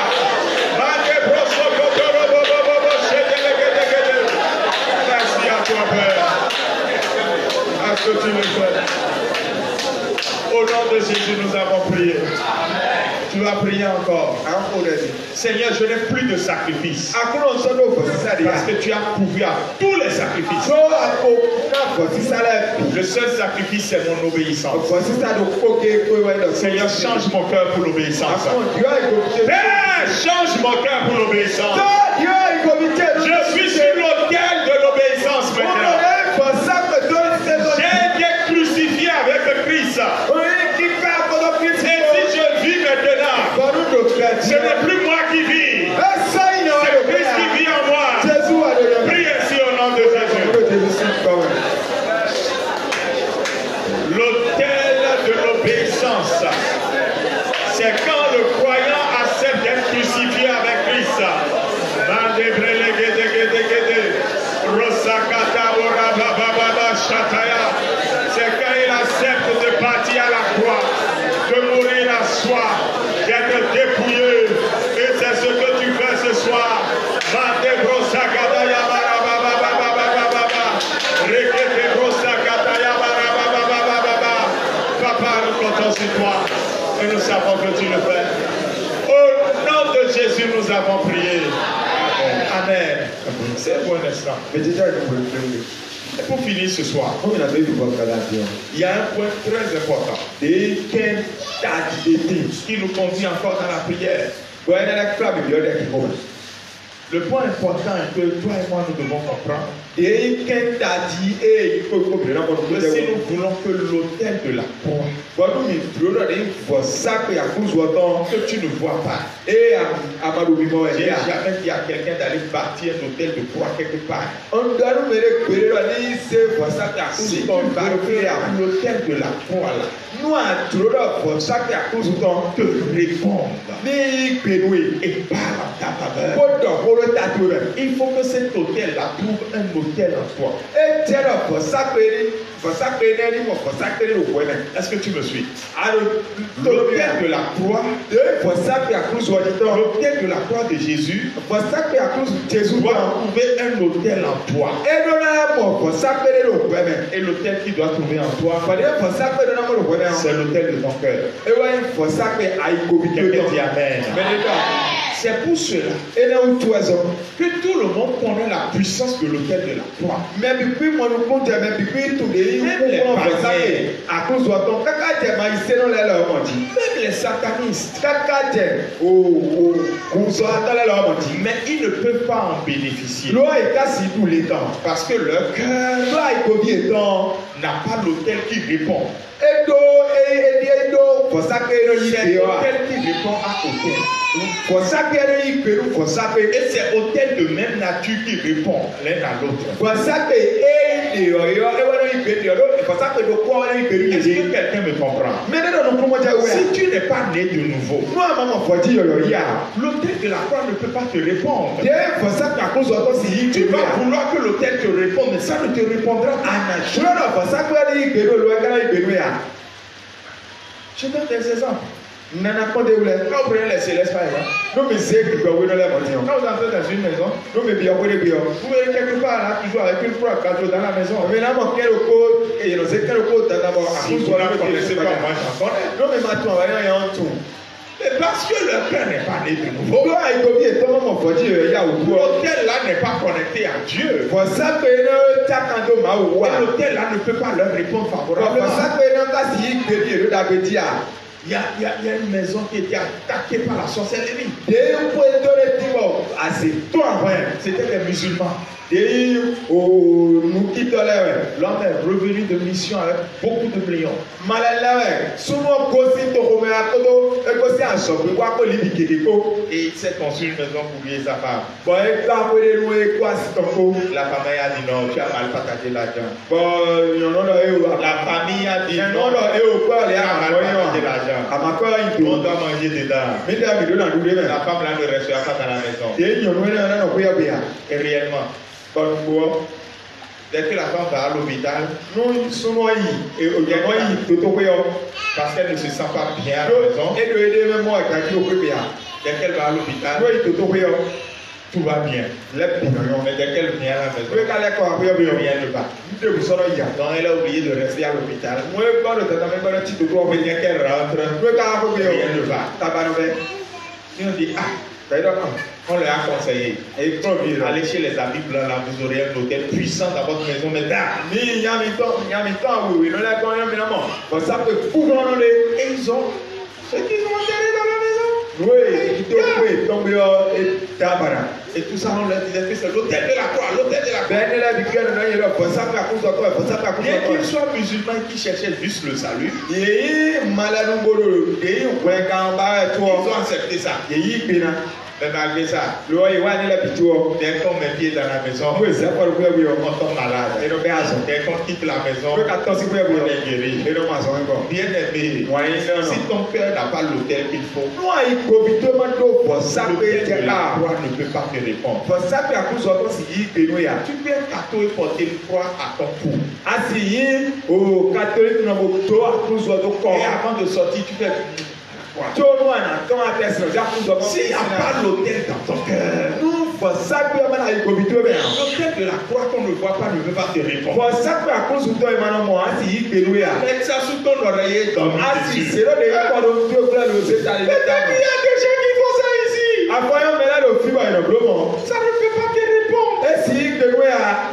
Merci à toi, Père. À ce que tu le fais. Au nom de Jésus, nous avons prié. Tu vas prier encore. Seigneur, je n'ai plus de sacrifice. Parce que tu as pourvu à tous les sacrifices. Le seul sacrifice, c'est mon obéissance. Seigneur, change mon cœur pour l'obéissance. Père, change mon cœur pour l'obéissance. Je suis sur l'autel de l'obéissance maintenant. J'ai été crucifié avec Christ. Et si je vis maintenant, ce n'est plus moi qui vis. C'est Christ qui vit en moi. Prie ainsi au nom de Jésus. L'autel de l'obéissance, c'est quand le croyant accepte d'être crucifié avec Christ. C'est quand il accepte de partir à la croix, de mourir à soi, d'être dépouillé. Et c'est ce que tu fais ce soir. Papa, nous comptons sur toi et nous savons que tu le fais. Au nom de Jésus, nous avons prié. Amen. C'est un bon instant. Et pour finir ce soir, il y a un point très important qui nous conduit encore dans la prière. Le point important est que toi et moi nous devons comprendre que si nous voulons que l'autel de la croix que tu ne vois pas, j'ai jamais dit à quelqu'un d'aller bâtir un autel de croix quelque part. Si on bâtit l'autel de la croix là, te répondre et parle en ta faveur. Il faut que cet hôtel-là trouve un hôtel en toi. Est-ce que tu me suis? L'hôtel de la croix, l'hôtel de la croix de Jésus, doit trouver un hôtel en toi. Et l'hôtel qui doit trouver en toi, c'est l'hôtel de ton cœur. Quelqu'un dit Amen. C'est pour cela que tout le monde connaît la puissance de l'hôtel de la croix. Même les même les satanistes. Mais ils ne peuvent pas en bénéficier. Parce que leur cœur n'a pas l'hôtel qui répond. C'est l'hôtel qui répond à hôtel. Et c'est hôtel de même nature qui répond l'un à l'autre. Est-ce que quelqu'un me comprend? Si tu n'es pas né de nouveau, l'hôtel de la croix ne peut pas te répondre. Tu vas vouloir que l'hôtel te réponde, mais ça ne te répondra pas. Je donne des exemples. Quand vous prenez les célestes par exemple, quand vous entrez dans une maison, vous voyez quelque part là, toujours avec une croix dans la maison. Si vous ne connaissez pas, moi j'en connais. Mais parce que le cœur n'est pas né de nouveau, l'hôtel là n'est pas connecté à Dieu. Et l'hôtel là ne peut pas leur répondre favorablement. Il y a une maison qui était attaquée par la sorcellerie. C'était des musulmans. L'homme est revenu de mission avec beaucoup de millions. Et il s'est construit une maison pour lui et sa femme. La famille a dit non, tu as mal partagé l'argent. La famille a dit non, tu as mal partagé l'argent. On doit manger dedans. La femme là ne restera pas dans la maison. Et réellement, dès que la femme va à l'hôpital, parce qu'elle ne se sent pas bien à la maison, dès qu'elle va à l'hôpital, tout va bien. Mais dès qu'elle vient à la maison, rien ne va. Donc elle a oublié de rester à l'hôpital. Mais dès qu'elle rentre, rien ne va. Ils ont dit, on leur a conseillé. Allez chez les amis blancs, là, vous aurez un hôtel puissant dans votre maison. Mais là, et ils ont ce qu'ils ont enterré dans la maison. Et tout ça, on leur disait que c'est l'hôtel de la croix, l'hôtel de la croix. Bien qu'ils soient musulmans qui cherchaient juste le salut, ils ont accepté ça. Mais malgré ça, dès qu'on met pied dans la maison, on tombe malade. Dès qu'on quitte la maison, on est guéri. Bien aimé, si ton cœur n'a pas l'hôtel qu'il faut, l'hôtel de la croix ne peut pas te répondre. Tu peux être catholique et porter une croix à ton cou. Et avant de sortir, tu fais... S'il n'y a pas l'hôtel dans ton cœur, l'hôtel de la croix qu'on ne voit pas ne peut pas te répondre. Mets ça sous ton oreiller dans peut-être qu'il y a des gens qui font ça ici. Ça ne peut pas te répondre.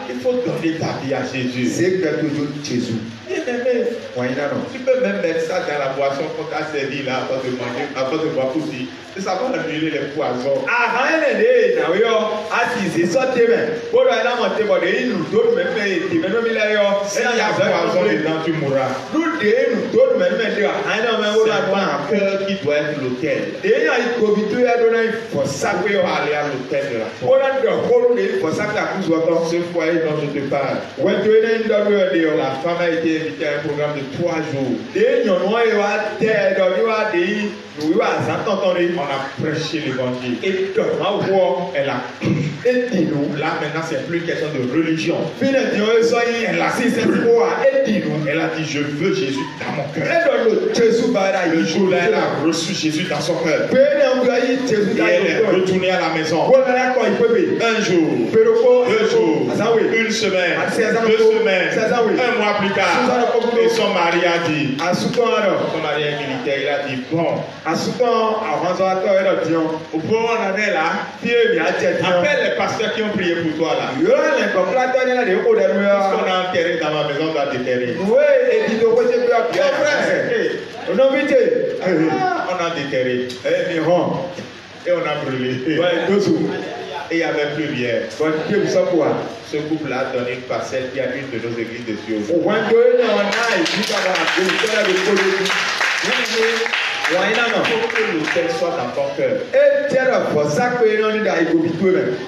Il faut donner ta vie à Jésus. Bien aimé, tu peux même mettre ça dans la boisson qu'on t'a servi là avant de manger, avant de boire aussi. Et ça va annuler les poisons. S'il y a poison dedans, tu mourras. C'est ton cœur qui doit être l'hôtel. Il faut savoir aller à l'hôtel de la foi. Ce foyer dont je te parle, la femme a été invitée à un un programme de 3 jours. On a prêché l'évangile. Elle a cru. Là maintenant c'est plus une question de religion. Elle a dit je veux Jésus dans mon cœur. Le jour là elle a reçu Jésus dans son cœur. Et elle est retournée à la maison. Un jour, 2 jours, une semaine, 2 semaines, un mois plus tard. Et son mari a dit, son mari est militaire, il a dit bon, au point où on en est là, appelle les pasteurs qui ont prié pour toi là. Ce qu'on a enterré dans ma maison, on va déterrer. On a déterré. Et on a brûlé. Et il n'y avait plus rien. Ce couple a donné une parcelle qui a une de nos églises de Dieu. Pour que l'autel soit dans ton cœur.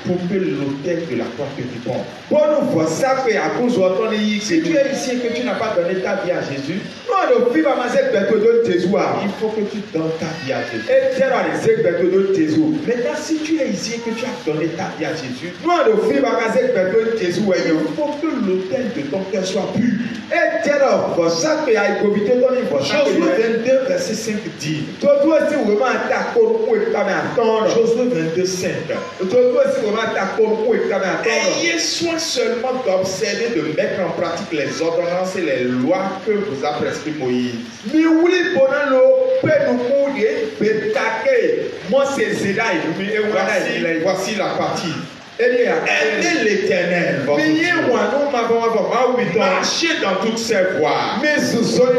Pour que l'autel de la croix que tu prends. Si tu es ici et que tu n'as pas donné ta vie à Jésus, il faut que tu donnes ta vie à Jésus. Maintenant, si tu es ici et que tu as donné ta vie à Jésus, il faut que l'autel de ton cœur soit pur. Josué 22, verset 5 dit. Josué 22, 5. Ayez soin seulement d'observer, de mettre en pratique les ordonnances et les lois que vous a prescrit Moïse. Voici la partie. Aimez l'Éternel, votre Dieu. Marchez dans toutes ses voies.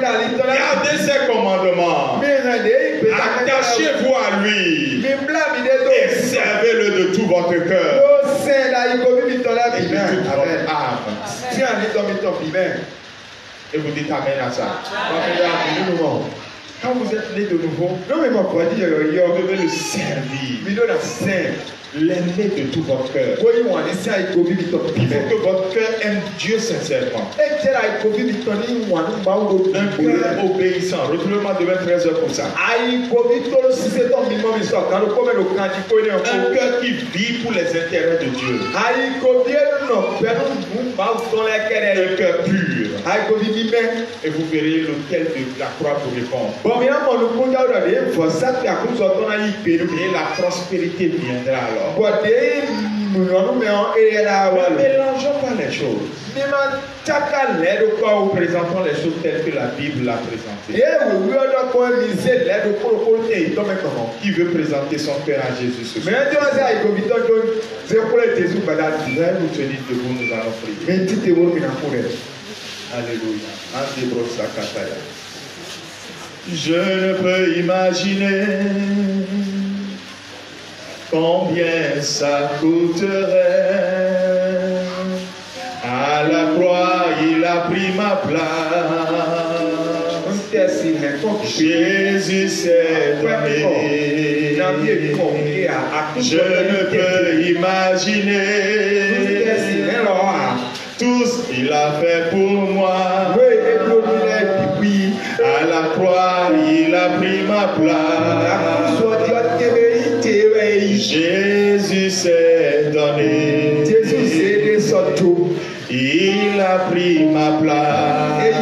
Gardez ses commandements. Attachez-vous à lui. Et servez-le de tout votre cœur. Et de toute votre âme. Et vous dites Amen à ça. Quand vous êtes né de nouveau, vous devez le servir. L'aimer de tout votre cœur. Il faut que votre cœur aime Dieu sincèrement. Un cœur obéissant. Retournement demain 13h pour ça. Un cœur qui vit pour les intérêts de Dieu. Un cœur pur. Et vous verrez l'autel de la croix pour répondre. Et la prospérité viendra alors. Ne mélangeons pas les choses. Présentons les choses telles que la Bible l'a présentée. Qui veut présenter son cœur à Jésus ce soir? Vous tenez debout, nous allons prier. Alléluia. Je ne peux imaginer combien ça coûterait. À la croix, il a pris ma place. Jésus s'est donné. Je ne peux imaginer tout ce qu'il a fait pour moi. À la croix, il a pris ma place. Jésus s'est donné. Il a pris ma place.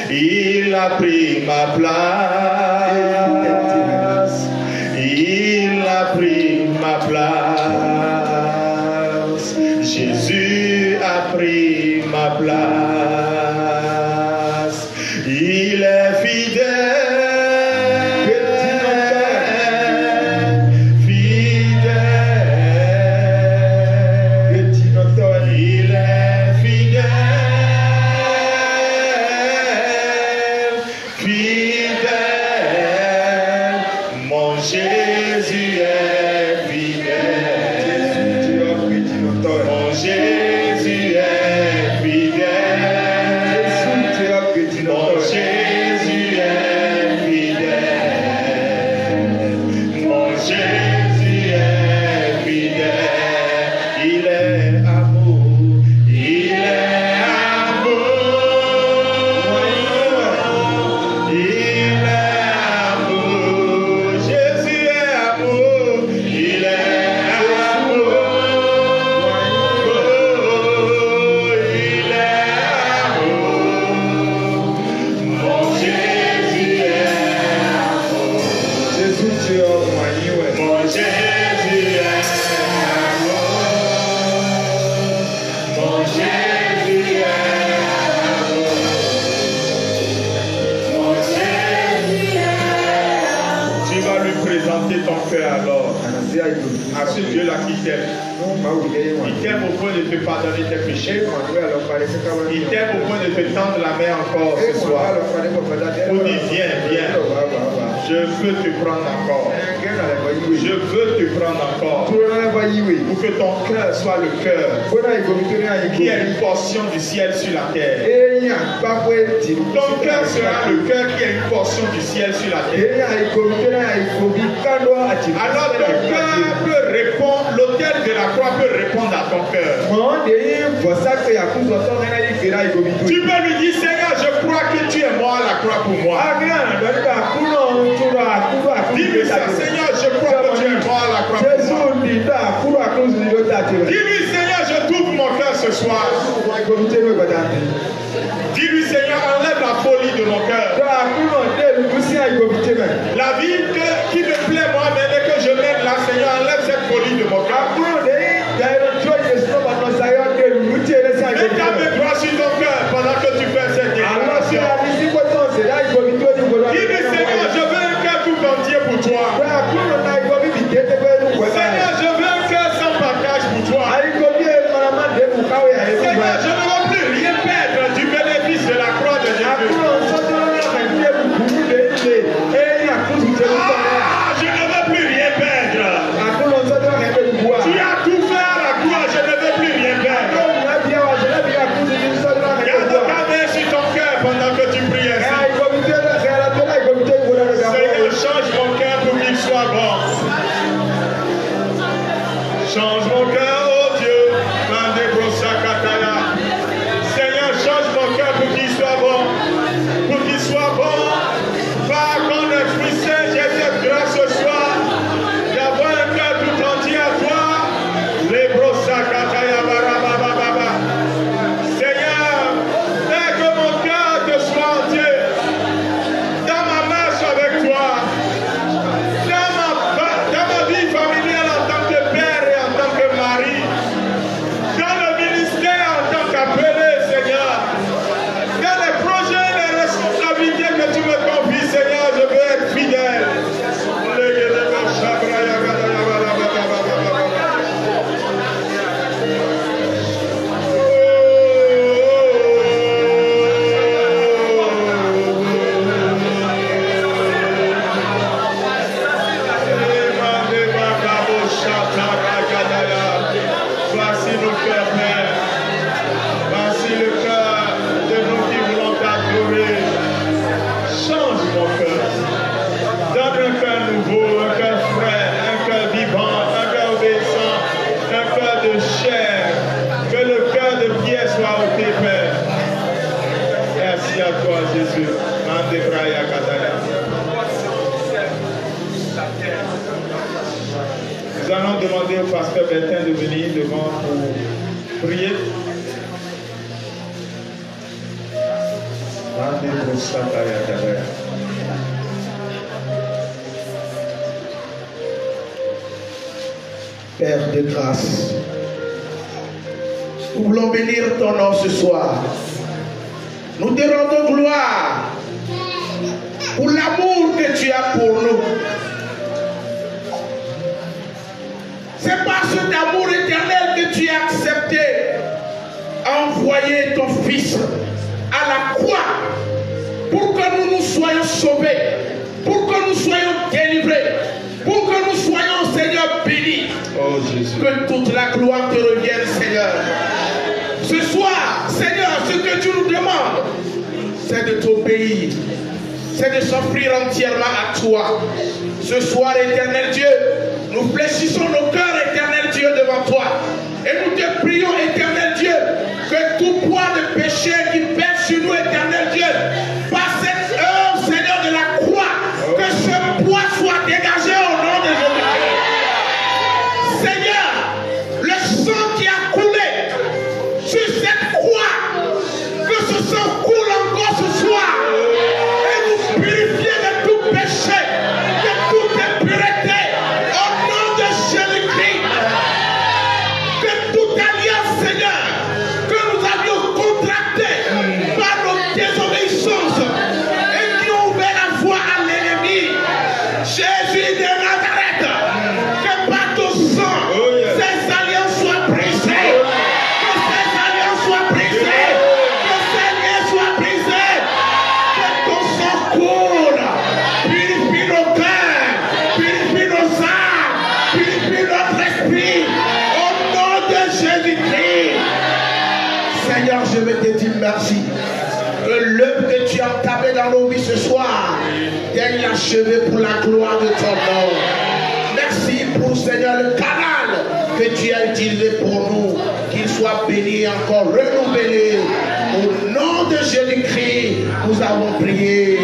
Il a pris ma place. Il a pris ma place. Jésus a pris ma place. Il est fidèle. Fidèle. Il t'aime au point de te pardonner tes péchés. Il t'aime au point de te tendre la main encore ce soir. Pour dire, viens, viens. Je veux te prendre encore. Je veux te prendre encore. Pour que ton cœur soit le cœur qui a une portion du ciel sur la terre. Ton cœur sera le cœur qui a une portion du ciel sur la terre. Alors ton cœur peut répondre, l'autel de la croix peut répondre à ton cœur. Tu peux lui dire, Seigneur, je crois que tu es mort à la croix pour moi. Dis-lui ça, Seigneur, je crois que tu es mort à la croix pour moi. Dis-lui, Seigneur, je t'ouvre mon cœur ce soir. Dis-lui, Seigneur, enlève la folie de mon cœur. La vie qui me plaît moi-même et que je mène là, Seigneur, enlève cette folie de mon cœur. Mets ta main droite sur ton cœur pendant que tu fais cette déclaration. Dis-lui, Seigneur, je veux un cœur tout entier pour toi. Seigneur, je veux un cœur sans partage pour toi. Seigneur, je ne veux plus rien perdre du bénéfice de la croix de Jésus. Je ne veux plus rien perdre. Tu as tout fait à la croix, je ne veux plus rien perdre. Garde ta main sur ton cœur pendant que tu pries ainsi. Seigneur, change mon cœur pour qu'il soit bon. Change mon cœur, oh Dieu. Seigneur, change mon cœur pour qu'il soit bon. Pour qu'il soit bon. Par ton Esprit Saint, j'ai cette grâce ce soir d'avoir un cœur tout entier à toi. Seigneur, fais que mon cœur te soit entier. Dans ma marche avec toi. Dans ma vie familiale en tant que père et en tant que mari. Dans le ministère en tant qu'appelé, Seigneur. Dans les projets et les responsabilités que tu me confies, Seigneur, je veux être fidèle. Voici nos cœurs, Père. Voici le cœur de nous qui voulons t'adorer. Change mon cœur. Donne un cœur nouveau, un cœur frais, un cœur vivant, un cœur obéissant, un cœur de chair. Que le cœur de pierre soit ôté, Père. Merci à toi, Jésus. Nous allons demander au pasteur Bertin de venir devant pour prier. Père de grâce, nous voulons bénir ton nom ce soir. Nous te rendons gloire pour l'amour que tu as pour nous. C'est par cet amour éternel que tu as accepté envoyer ton Fils à la croix pour que nous soyons sauvés, pour que nous soyons délivrés, pour que nous soyons, Seigneur, bénis. Oh Jésus. Que toute la gloire te revienne, Seigneur. Ce soir, Seigneur, ce que tu nous demandes, c'est de t'obéir, c'est de s'offrir entièrement à toi. Ce soir, éternel Dieu, nous fléchissons nos cœurs, éternel Dieu, devant toi. Et nous te prions, éternel Dieu, que tout poids de péché qui pèse sur nous, éternel Dieu, par cette œuvre, Seigneur, de la croix, que ce poids soit dégagé au nom de Jésus. Seigneur, le sang qui a coulé sur cette croix, que ce sang coule encore ce soir et nous purifier de tout péché, de toute impureté, au nom de Jésus-Christ. Que toute alliance, Seigneur, que nous avions contractée par nos merci. Que l'œuvre que tu as entamée dans nos vies ce soir, vienne l'achever pour la gloire de ton nom. Merci pour, Seigneur, le canal que tu as utilisé pour nous. Qu'il soit béni, encore renouvelé. Au nom de Jésus-Christ, nous avons prié.